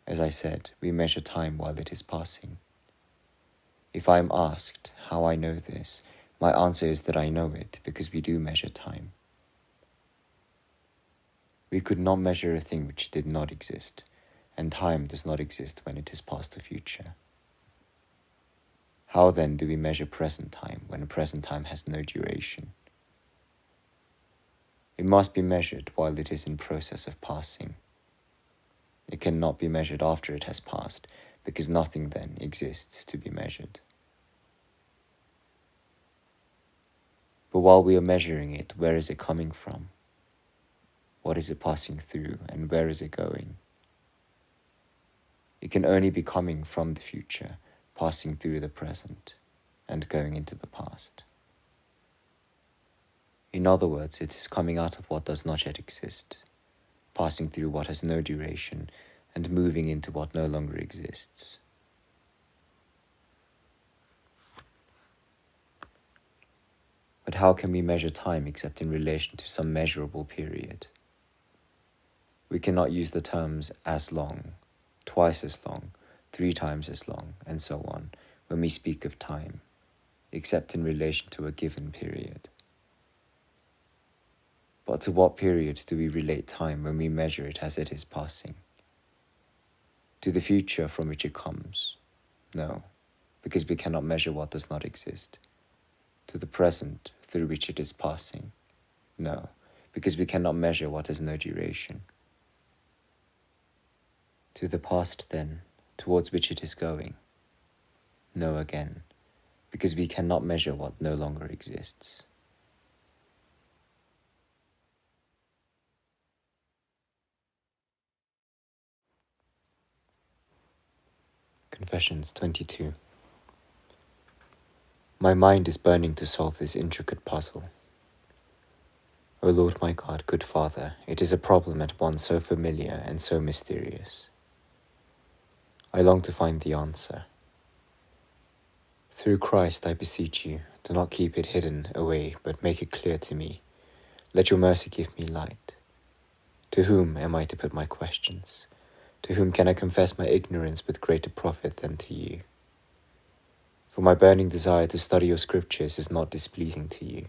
As I said, we measure time while it is passing. If I am asked how I know this, my answer is that I know it because we do measure time. We could not measure a thing which did not exist, and time does not exist when it is past or future. How then do we measure present time when present time has no duration? It must be measured while it is in process of passing. It cannot be measured after it has passed, because nothing then exists to be measured. But while we are measuring it, where is it coming from? What is it passing through, and where is it going? It can only be coming from the future, passing through the present, and going into the past. In other words, it is coming out of what does not yet exist, passing through what has no duration, and moving into what no longer exists. But how can we measure time except in relation to some measurable period? We cannot use the terms as long, twice as long, 3 times as long, and so on, when we speak of time, except in relation to a given period. But to what period do we relate time when we measure it as it is passing? To the future from which it comes? No, because we cannot measure what does not exist. To the present through which it is passing? No, because we cannot measure what has no duration. To the past then, towards which it is going? No again, because we cannot measure what no longer exists. Confessions 22. My mind is burning to solve this intricate puzzle. O Lord my God, good Father, it is a problem at once so familiar and so mysterious. I long to find the answer. Through Christ, I beseech you, do not keep it hidden away, but make it clear to me. Let your mercy give me light. To whom am I to put my questions? To whom can I confess my ignorance with greater profit than to you? For my burning desire to study your scriptures is not displeasing to you.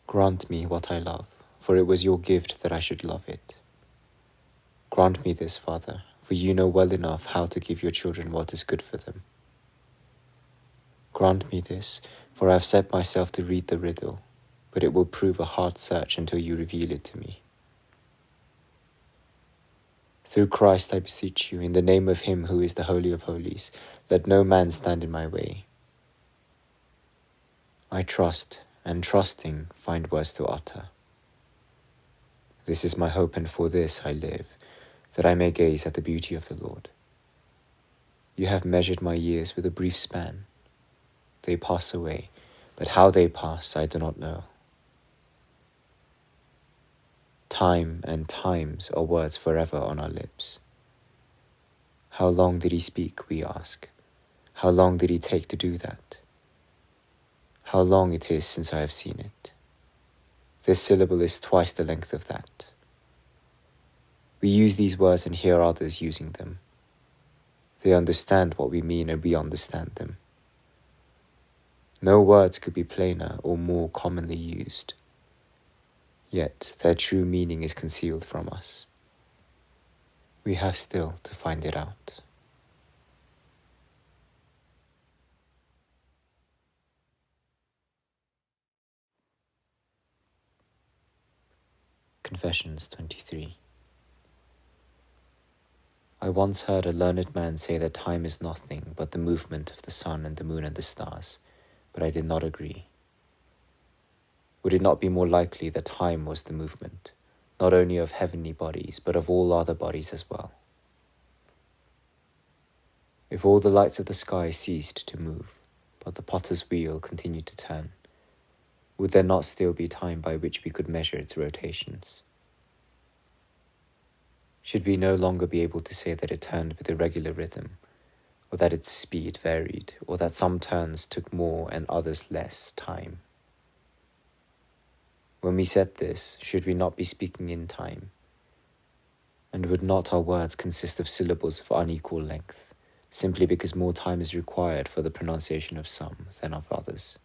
Grant me what I love, for it was your gift that I should love it. Grant me this, Father, for you know well enough how to give your children what is good for them. Grant me this, for I have set myself to read the riddle, but it will prove a hard search until you reveal it to me. Through Christ I beseech you, in the name of him who is the Holy of Holies, let no man stand in my way. I trust, and trusting, find words to utter. This is my hope, and for this I live, that I may gaze at the beauty of the Lord. You have measured my years with a brief span. They pass away, but how they pass I do not know. Time and times are words forever on our lips. How long did he speak, we ask? How long did he take to do that? How long it is since I have seen it? This syllable is twice the length of that. We use these words and hear others using them. They understand what we mean and we understand them. No words could be plainer or more commonly used. Yet their true meaning is concealed from us. We have still to find it out. Confessions 23. I once heard a learned man say that time is nothing but the movement of the sun and the moon and the stars, but I did not agree. Would it not be more likely that time was the movement, not only of heavenly bodies, but of all other bodies as well? If all the lights of the sky ceased to move, but the potter's wheel continued to turn, would there not still be time by which we could measure its rotations? Should we no longer be able to say that it turned with a regular rhythm, or that its speed varied, or that some turns took more and others less time? When we said this, should we not be speaking in time? And would not our words consist of syllables of unequal length, simply because more time is required for the pronunciation of some than of others?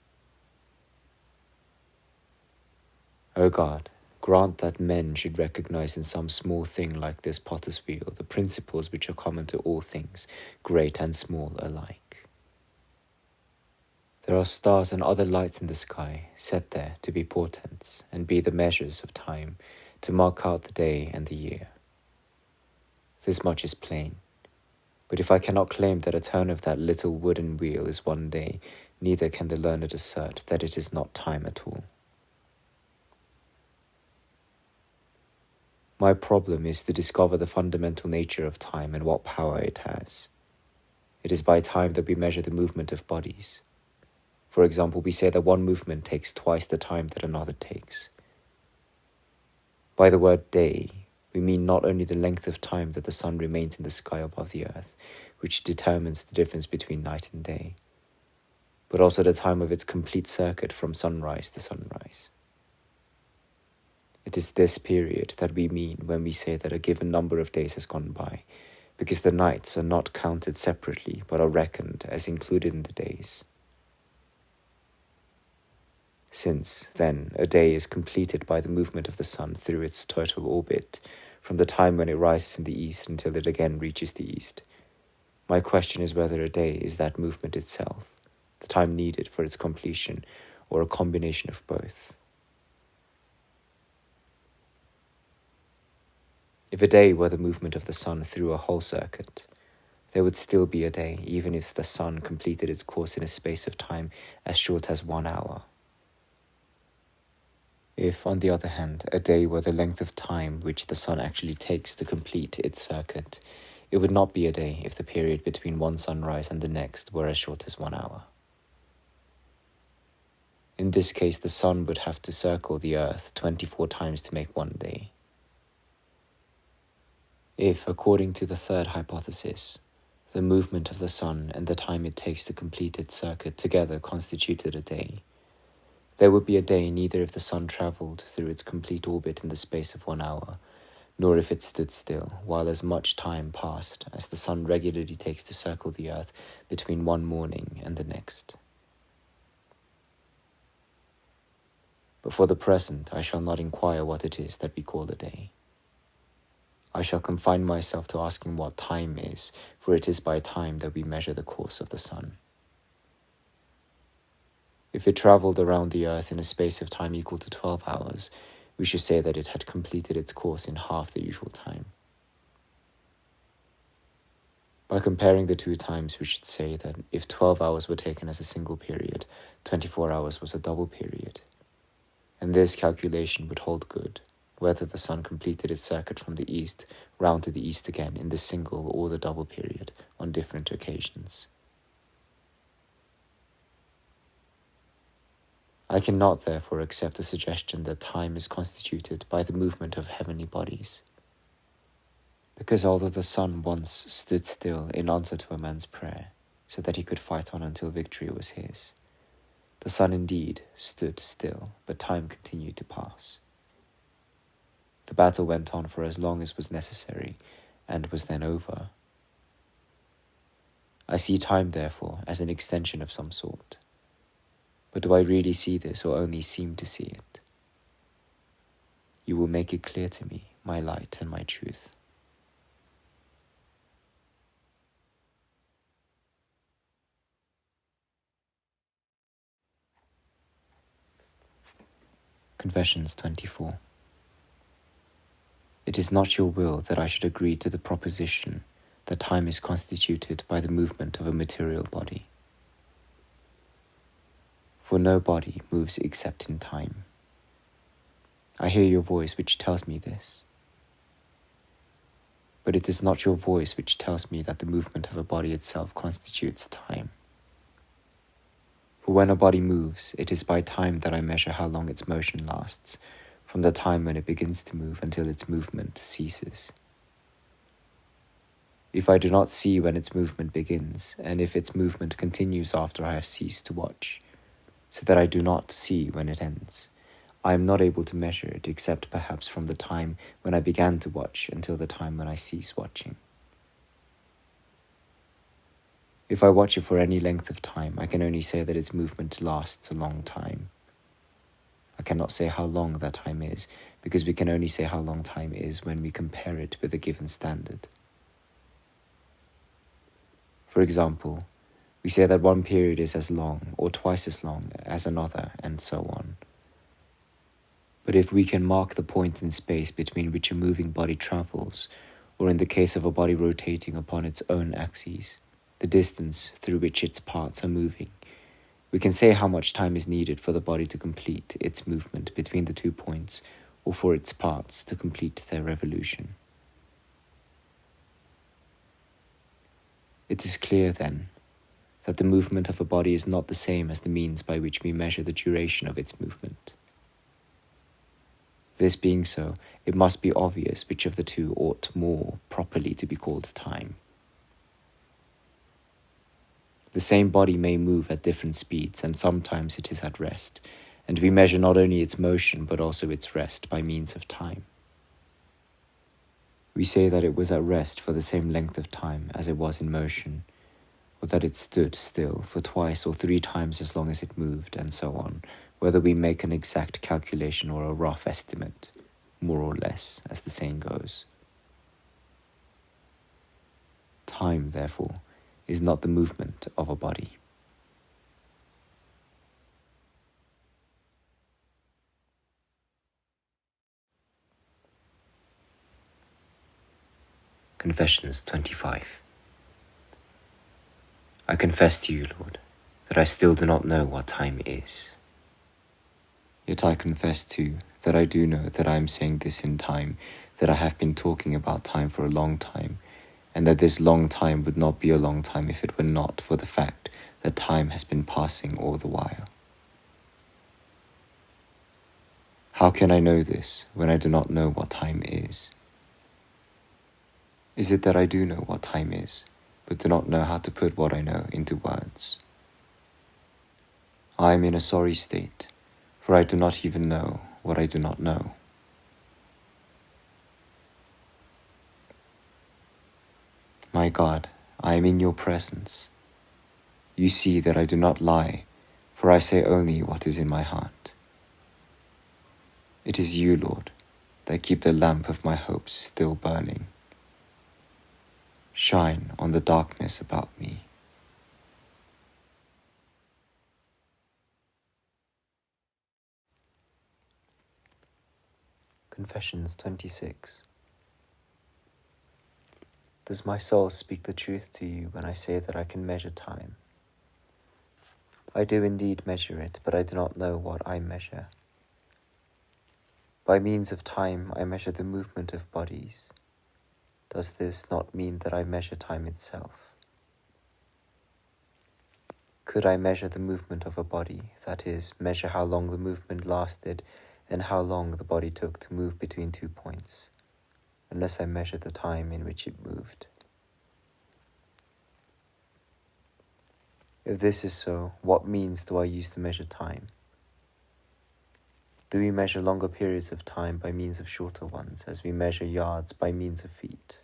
O God, grant that men should recognize in some small thing like this potter's wheel the principles which are common to all things, great and small alike. There are stars and other lights in the sky, set there to be portents and be the measures of time, to mark out the day and the year. This much is plain, But if I cannot claim that a turn of that little wooden wheel is one day, neither can the learned assert that it is not time at all. My problem is to discover the fundamental nature of time and what power it has. It is by time that we measure the movement of bodies. For example, we say that one movement takes twice the time that another takes. By the word day, we mean not only the length of time that the sun remains in the sky above the earth, which determines the difference between night and day, but also the time of its complete circuit from sunrise to sunrise. It is this period that we mean when we say that a given number of days has gone by, because the nights are not counted separately but are reckoned as included in the days. Since, then, a day is completed by the movement of the sun through its total orbit, from the time when it rises in the east until it again reaches the east, my question is whether a day is that movement itself, the time needed for its completion, or a combination of both. If a day were the movement of the sun through a whole circuit, there would still be a day even if the sun completed its course in a space of time as short as 1 hour. If, on the other hand, a day were the length of time which the sun actually takes to complete its circuit, it would not be a day if the period between one sunrise and the next were as short as 1 hour. In this case, the sun would have to circle the earth 24 times to make one day. If, according to the third hypothesis, the movement of the sun and the time it takes to complete its circuit together constituted a day, there would be a day neither if the sun travelled through its complete orbit in the space of 1 hour, nor if it stood still, while as much time passed as the sun regularly takes to circle the earth between one morning and the next. But for the present, I shall not inquire what it is that we call a day. I shall confine myself to asking what time is, for it is by time that we measure the course of the sun. If it travelled around the earth in a space of time equal to 12 hours, we should say that it had completed its course in half the usual time. By comparing the two times, we should say that if 12 hours were taken as a single period, 24 hours was a double period. And this calculation would hold good, whether the sun completed its circuit from the east round to the east again in the single or the double period on different occasions. I cannot therefore accept the suggestion that time is constituted by the movement of heavenly bodies, because although the sun once stood still in answer to a man's prayer, so that he could fight on until victory was his, the sun indeed stood still, but time continued to pass. The battle went on for as long as was necessary, and was then over. I see time, therefore, as an extension of some sort. But do I really see this, or only seem to see it? You will make it clear to me, my light and my truth. Confessions 24. It is not your will that I should agree to the proposition that time is constituted by the movement of a material body. For no body moves except in time. I hear your voice which tells me this. But it is not your voice which tells me that the movement of a body itself constitutes time. For when a body moves, it is by time that I measure how long its motion lasts, from the time when it begins to move until its movement ceases. If I do not see when its movement begins, and if its movement continues after I have ceased to watch, so that I do not see when it ends, I am not able to measure it except perhaps from the time when I began to watch until the time when I cease watching. If I watch it for any length of time, I can only say that its movement lasts a long time. I cannot say how long that time is, because we can only say how long time is when we compare it with a given standard. For example, we say that one period is as long or twice as long as another, and so on. But if we can mark the point in space between which a moving body travels, or in the case of a body rotating upon its own axes, the distance through which its parts are moving, we can say how much time is needed for the body to complete its movement between the 2 points, or for its parts to complete their revolution. It is clear, then, that the movement of a body is not the same as the means by which we measure the duration of its movement. This being so, it must be obvious which of the two ought more properly to be called time. The same body may move at different speeds, and sometimes it is at rest, and we measure not only its motion but also its rest by means of time. We say that it was at rest for the same length of time as it was in motion, or that it stood still for 2 or 3 times as long as it moved, and so on, whether we make an exact calculation or a rough estimate, more or less, as the saying goes. Time, therefore, is not the movement of a body. Confessions 25. I confess to you, Lord, that I still do not know what time is. Yet I confess too that I do know that I am saying this in time, that I have been talking about time for a long time, and that this long time would not be a long time if it were not for the fact that time has been passing all the while. How can I know this when I do not know what time is? Is it that I do know what time is, but do not know how to put what I know into words? I am in a sorry state, for I do not even know what I do not know. My God, I am in your presence. You see that I do not lie, for I say only what is in my heart. It is you, Lord, that keep the lamp of my hopes still burning. Shine on the darkness about me. Confessions 26. Does my soul speak the truth to you when I say that I can measure time? I do indeed measure it, but I do not know what I measure. By means of time, I measure the movement of bodies. Does this not mean that I measure time itself? Could I measure the movement of a body, that is, measure how long the movement lasted and how long the body took to move between 2 points, unless I measure the time in which it moved? If this is so, what means do I use to measure time? Do we measure longer periods of time by means of shorter ones, as we measure yards by means of feet?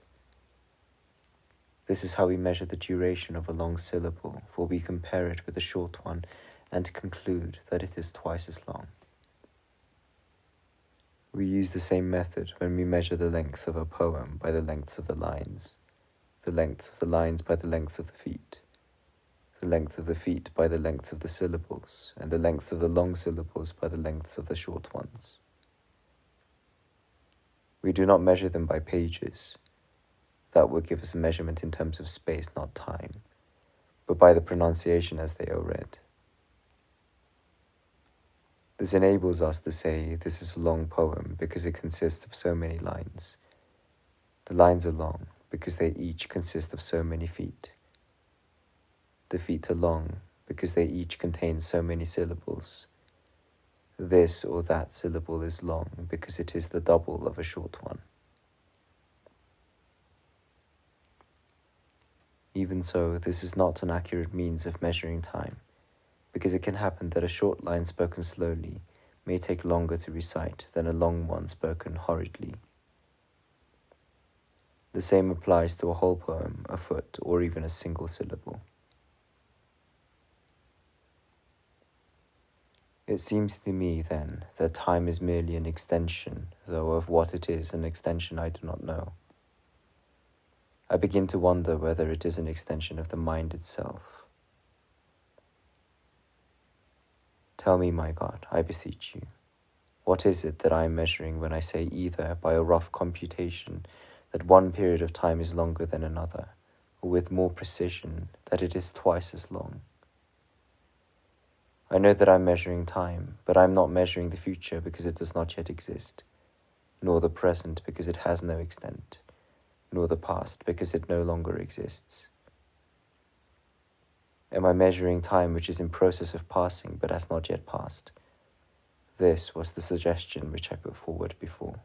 This is how we measure the duration of a long syllable, for we compare it with a short one and conclude that it is twice as long. We use the same method when we measure the length of a poem by the lengths of the lines by the lengths of the feet, the length of the feet by the lengths of the syllables, and the lengths of the long syllables by the lengths of the short ones. We do not measure them by pages. That would give us a measurement in terms of space, not time, but by the pronunciation as they are read. This enables us to say this is a long poem because it consists of so many lines. The lines are long because they each consist of so many feet. The feet are long because they each contain so many syllables. This or that syllable is long because it is the double of a short one. Even so, this is not an accurate means of measuring time, because it can happen that a short line spoken slowly may take longer to recite than a long one spoken hurriedly. The same applies to a whole poem, a foot, or even a single syllable. It seems to me, then, that time is merely an extension, though of what it is an extension I do not know. I begin to wonder whether it is an extension of the mind itself. Tell me, my God, I beseech you, what is it that I am measuring when I say either by a rough computation that one period of time is longer than another, or with more precision, that it is twice as long. I know that I'm measuring time, but I'm not measuring the future because it does not yet exist, nor the present because it has no extent, nor the past because it no longer exists. Am I measuring time which is in process of passing but has not yet passed? This was the suggestion which I put forward before.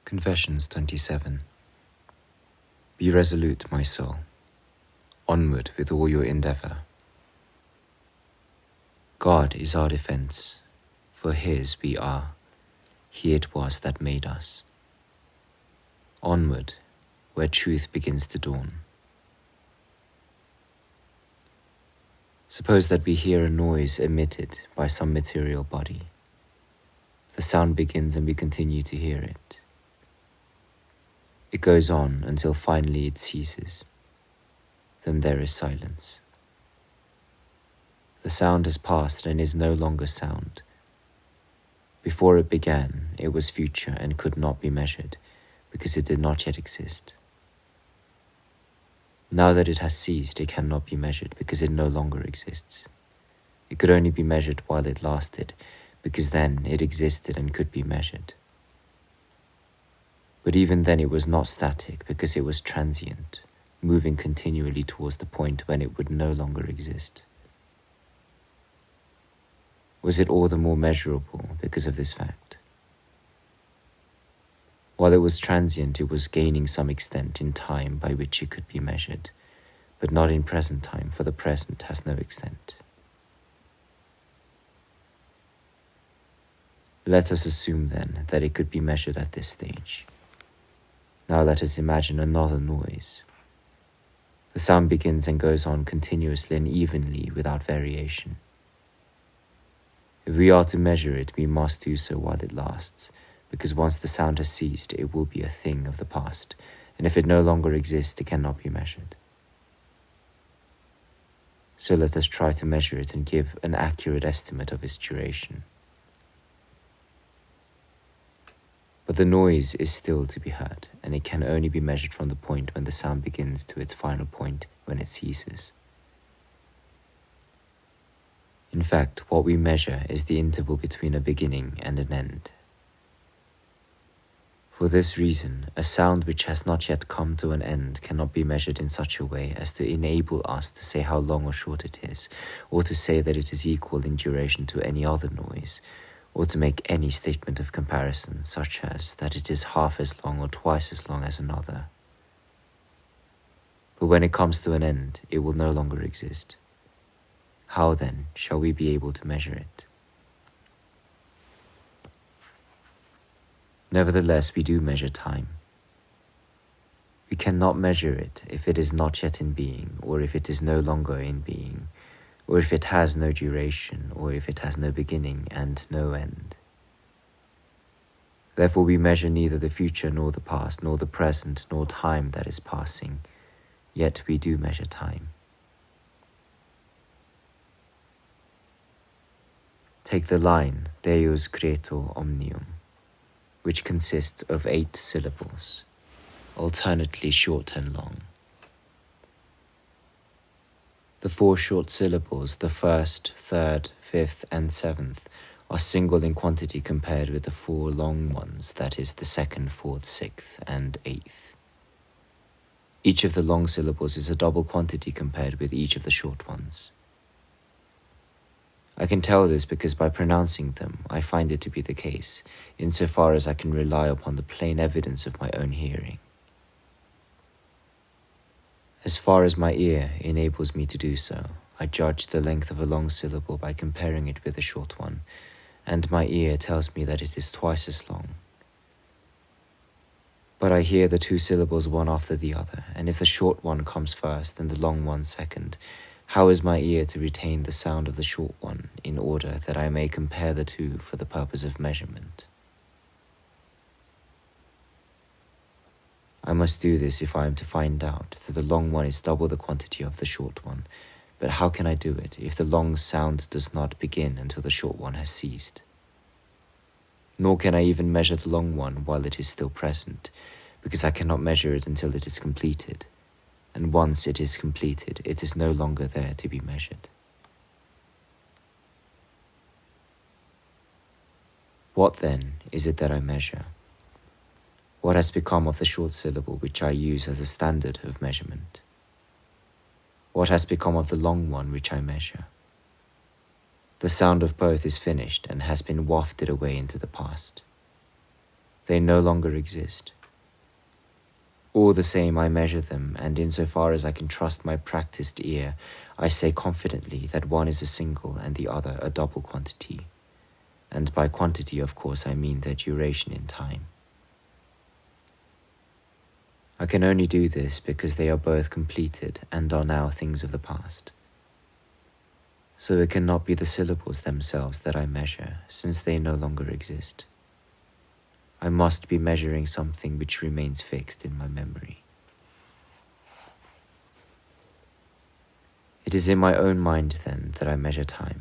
Confessions 27. Be resolute, my soul. Onward with all your endeavour. God is our defence, for his we are. He it was that made us. Onward, where truth begins to dawn. Suppose that we hear a noise emitted by some material body. The sound begins and we continue to hear it. It goes on until finally it ceases. Then there is silence. The sound has passed and is no longer sound. Before it began, it was future and could not be measured, because it did not yet exist. Now that it has ceased, it cannot be measured, because it no longer exists. It could only be measured while it lasted, because then it existed and could be measured. But even then it was not static, because it was transient, moving continually towards the point when it would no longer exist. Was it all the more measurable because of this fact? While it was transient, it was gaining some extent in time by which it could be measured, but not in present time, for the present has no extent. Let us assume then that it could be measured at this stage. Now let us imagine another noise. The sound begins and goes on continuously and evenly without variation. If we are to measure it, we must do so while it lasts, because once the sound has ceased, it will be a thing of the past, and if it no longer exists, it cannot be measured. So let us try to measure it and give an accurate estimate of its duration. But the noise is still to be heard, and it can only be measured from the point when the sound begins to its final point when it ceases. In fact, what we measure is the interval between a beginning and an end. For this reason, a sound which has not yet come to an end cannot be measured in such a way as to enable us to say how long or short it is, or to say that it is equal in duration to any other noise, or to make any statement of comparison, such as that it is half as long or twice as long as another. But when it comes to an end, it will no longer exist. How then shall we be able to measure it? Nevertheless, we do measure time. We cannot measure it if it is not yet in being, or if it is no longer in being, or if it has no duration, or if it has no beginning and no end. Therefore we measure neither the future nor the past, nor the present, nor time that is passing, yet we do measure time. Take the line, Deus creator omnium, which consists of 8 syllables, alternately short and long. The 4 short syllables, the first, third, fifth, and 7th, are single in quantity compared with the 4 long ones, that is, the 2nd, 4th, 6th, and 8th. Each of the long syllables is a double quantity compared with each of the short ones. I can tell this because by pronouncing them, I find it to be the case, insofar as I can rely upon the plain evidence of my own hearing. As far as my ear enables me to do so, I judge the length of a long syllable by comparing it with a short one, and my ear tells me that it is twice as long. But I hear the 2 syllables one after the other, and if the short one comes first and the long one second, how is my ear to retain the sound of the short one in order that I may compare the 2 for the purpose of measurement? I must do this if I am to find out that the long one is double the quantity of the short one, But how can I do it if the long sound does not begin until the short one has ceased? Nor can I even measure the long one while it is still present, because I cannot measure it until it is completed, and once it is completed, it is no longer there to be measured. What then is it that I measure? What has become of the short syllable which I use as a standard of measurement? What has become of the long one which I measure? The sound of both is finished and has been wafted away into the past. They no longer exist. All the same, I measure them, and insofar as I can trust my practiced ear, I say confidently that one is a single and the other a double quantity. And by quantity, of course, I mean their duration in time. I can only do this because they are both completed and are now things of the past. So it cannot be the syllables themselves that I measure, since they no longer exist. I must be measuring something which remains fixed in my memory. It is in my own mind, then, that I measure time.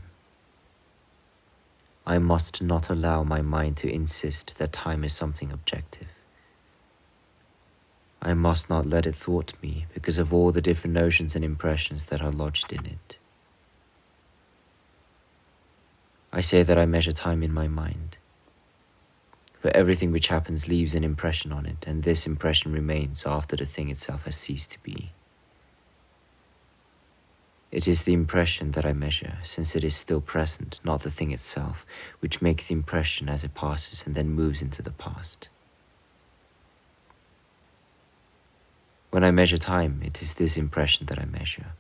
I must not allow my mind to insist that time is something objective. I must not let it thwart me because of all the different notions and impressions that are lodged in it. I say that I measure time in my mind, for everything which happens leaves an impression on it, and this impression remains after the thing itself has ceased to be. It is the impression that I measure, since it is still present, not the thing itself, which makes the impression as it passes and then moves into the past. When I measure time, it is this impression that I measure.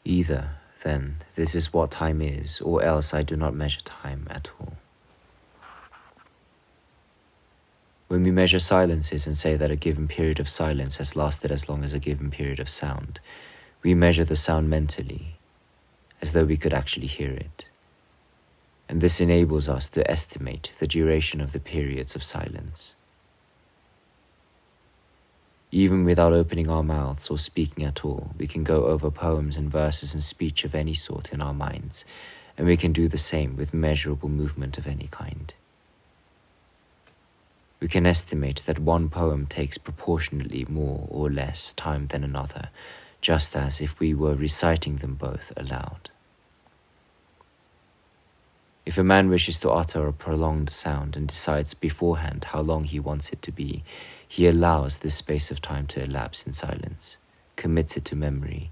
Either, then, this is what time is, or else I do not measure time at all. When we measure silences and say that a given period of silence has lasted as long as a given period of sound, we measure the sound mentally, as though we could actually hear it. And this enables us to estimate the duration of the periods of silence. Even without opening our mouths or speaking at all, we can go over poems and verses and speech of any sort in our minds, and we can do the same with measurable movement of any kind. We can estimate that one poem takes proportionately more or less time than another, just as if we were reciting them both aloud. If a man wishes to utter a prolonged sound and decides beforehand how long he wants it to be, he allows this space of time to elapse in silence, commits it to memory,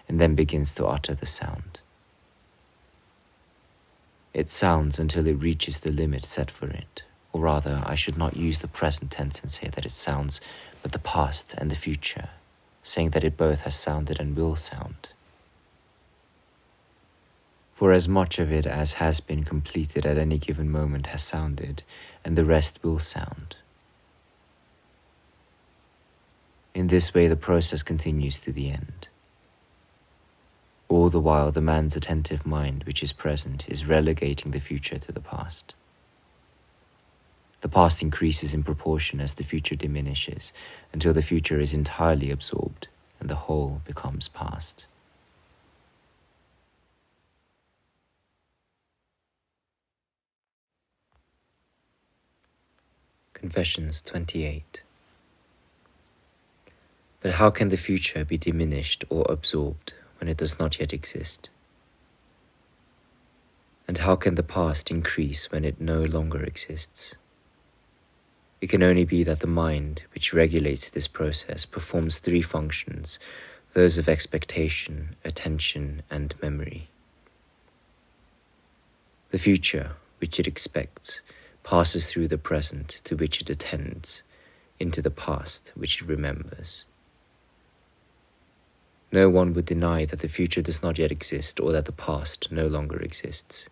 and then begins to utter the sound. It sounds until it reaches the limit set for it, or rather, I should not use the present tense and say that it sounds, but the past and the future, saying that it both has sounded and will sound. For as much of it as has been completed at any given moment has sounded, and the rest will sound. In this way the process continues to the end. All the while the man's attentive mind, which is present, is relegating the future to the past. The past increases in proportion as the future diminishes, until the future is entirely absorbed, and the whole becomes past. Confessions 28. But how can the future be diminished or absorbed when it does not yet exist? And how can the past increase when it no longer exists? It can only be that the mind, which regulates this process, performs three functions, those of expectation, attention, and memory. The future, which it expects, passes through the present, to which it attends, into the past, which it remembers. No one would deny that the future does not yet exist or that the past no longer exists.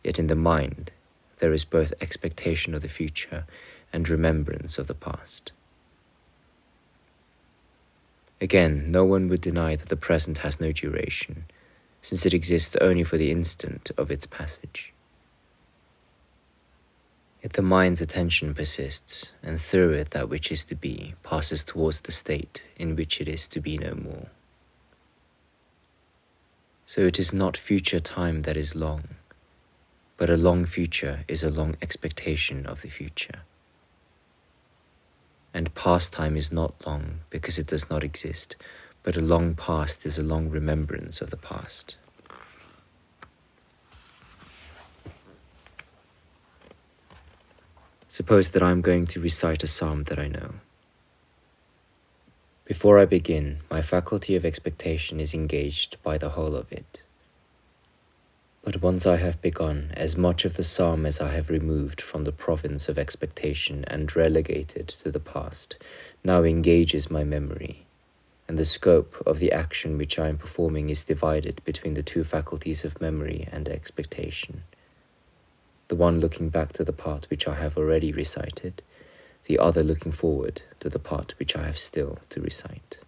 Yet in the mind, there is both expectation of the future and remembrance of the past. Again, no one would deny that the present has no duration, since it exists only for the instant of its passage. Yet the mind's attention persists, and through it that which is to be passes towards the state in which it is to be no more. So it is not future time that is long, but a long future is a long expectation of the future. And past time is not long because it does not exist, but a long past is a long remembrance of the past. Suppose that I am going to recite a psalm that I know. Before I begin, my faculty of expectation is engaged by the whole of it. But once I have begun, as much of the psalm as I have removed from the province of expectation and relegated to the past now engages my memory, and the scope of the action which I am performing is divided between the two faculties of memory and expectation. The one looking back to the part which I have already recited, the other looking forward to the part which I have still to recite.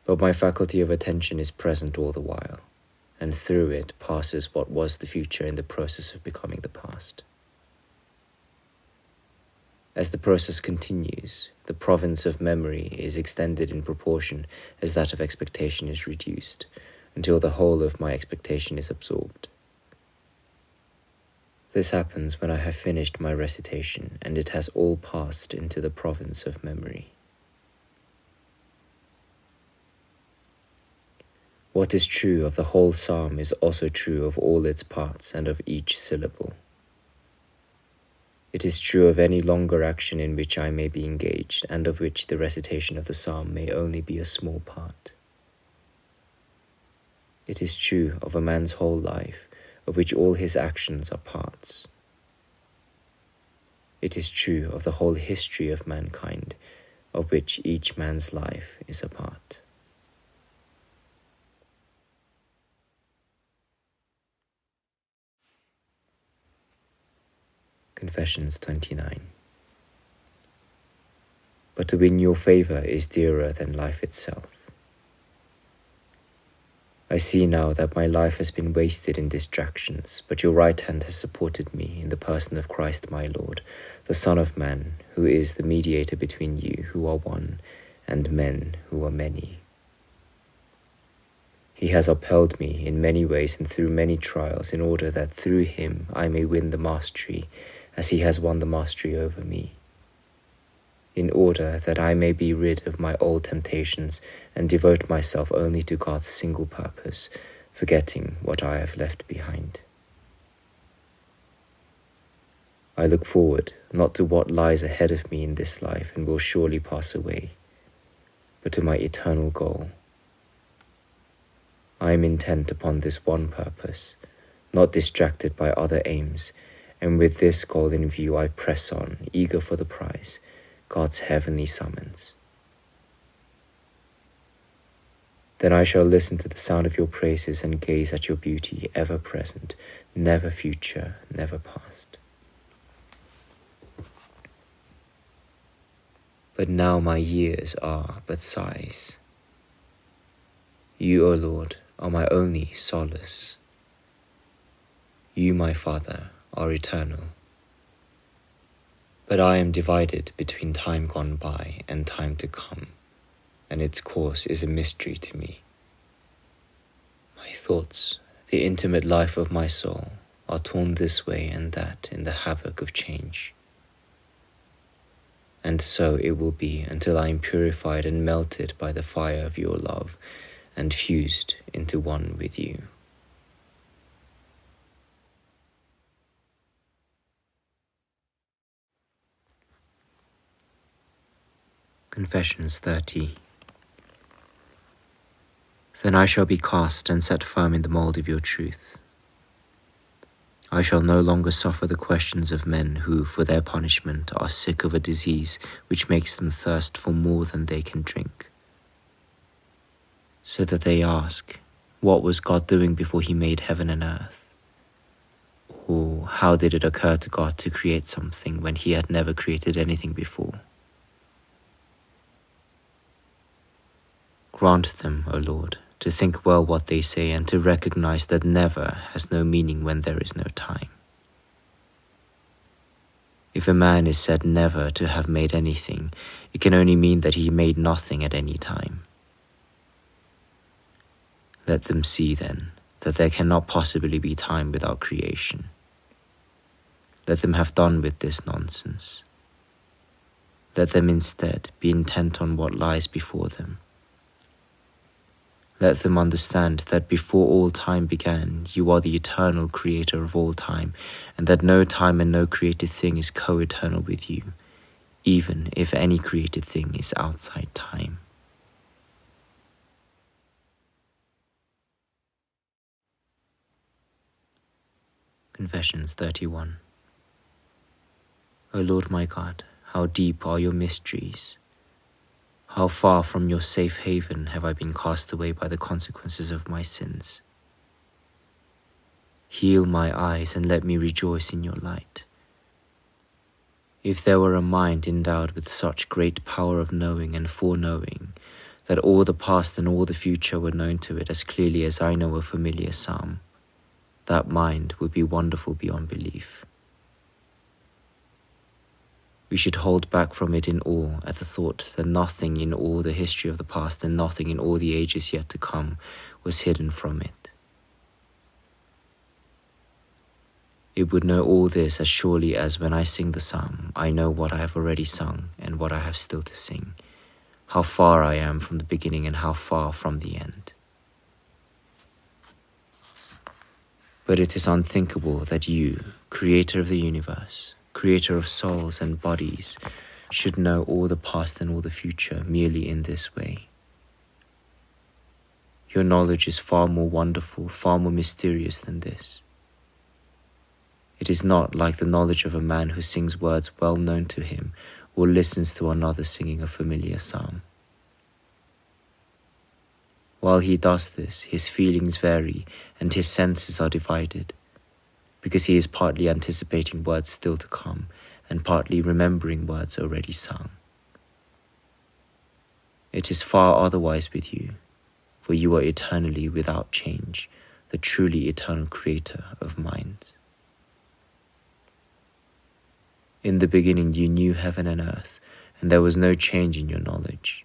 But my faculty of attention is present all the while, and through it passes what was the future in the process of becoming the past. As the process continues, the province of memory is extended in proportion as that of expectation is reduced, until the whole of my expectation is absorbed. This happens when I have finished my recitation and it has all passed into the province of memory. What is true of the whole psalm is also true of all its parts and of each syllable. It is true of any longer action in which I may be engaged and of which the recitation of the psalm may only be a small part. It is true of a man's whole life, of which all his actions are parts. It is true of the whole history of mankind, of which each man's life is a part. Confessions 29. But to win your favor is dearer than life itself. I see now that my life has been wasted in distractions, but your right hand has supported me in the person of Christ my Lord, the Son of Man, who is the mediator between you who are one and men who are many. He has upheld me in many ways and through many trials, in order that through him I may win the mastery, as he has won the mastery over me. In order that I may be rid of my old temptations and devote myself only to God's single purpose, forgetting what I have left behind. I look forward not to what lies ahead of me in this life and will surely pass away, but to my eternal goal. I am intent upon this one purpose, not distracted by other aims, and with this goal in view I press on, eager for the prize, God's heavenly summons. Then I shall listen to the sound of your praises and gaze at your beauty, ever present, never future, never past. But now my years are but sighs. You, O Lord, are my only solace. You, my Father, are eternal. But I am divided between time gone by and time to come, and its course is a mystery to me. My thoughts, the intimate life of my soul, are torn this way and that in the havoc of change. And so it will be until I am purified and melted by the fire of your love and fused into one with you. Confessions 30. Then I shall be cast and set firm in the mould of your truth. I shall no longer suffer the questions of men who, for their punishment, are sick of a disease which makes them thirst for more than they can drink. So that they ask, what was God doing before he made heaven and earth? Or how did it occur to God to create something when he had never created anything before? Grant them, O Lord, to think well what they say and to recognize that never has no meaning when there is no time. If a man is said never to have made anything, it can only mean that he made nothing at any time. Let them see, then, that there cannot possibly be time without creation. Let them have done with this nonsense. Let them instead be intent on what lies before them. Let them understand that before all time began, you are the eternal creator of all time, and that no time and no created thing is co-eternal with you, even if any created thing is outside time. Confessions 31. O Lord my God, how deep are your mysteries! How far from your safe haven have I been cast away by the consequences of my sins! Heal my eyes and let me rejoice in your light. If there were a mind endowed with such great power of knowing and foreknowing, that all the past and all the future were known to it as clearly as I know a familiar psalm, that mind would be wonderful beyond belief. We should hold back from it in awe at the thought that nothing in all the history of the past and nothing in all the ages yet to come was hidden from it. It would know all this as surely as when I sing the psalm, I know what I have already sung and what I have still to sing, how far I am from the beginning and how far from the end. But it is unthinkable that you, creator of the universe, creator of souls and bodies, should know all the past and all the future merely in this way. Your knowledge is far more wonderful, far more mysterious than this. It is not like the knowledge of a man who sings words well known to him or listens to another singing a familiar psalm. While he does this, his feelings vary and his senses are divided, because he is partly anticipating words still to come and partly remembering words already sung. It is far otherwise with you, for you are eternally without change, the truly eternal creator of minds. In the beginning you knew heaven and earth, and there was no change in your knowledge.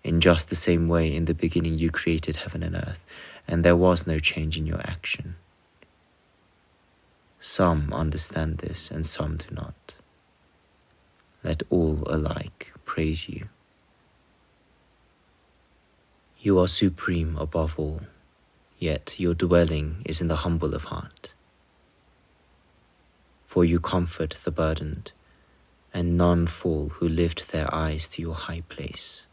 In just the same way, in the beginning you created heaven and earth, and there was no change in your action. Some understand this, and some do not. Let all alike praise you. You are supreme above all, yet your dwelling is in the humble of heart. For you comfort the burdened, and none fall who lift their eyes to your high place.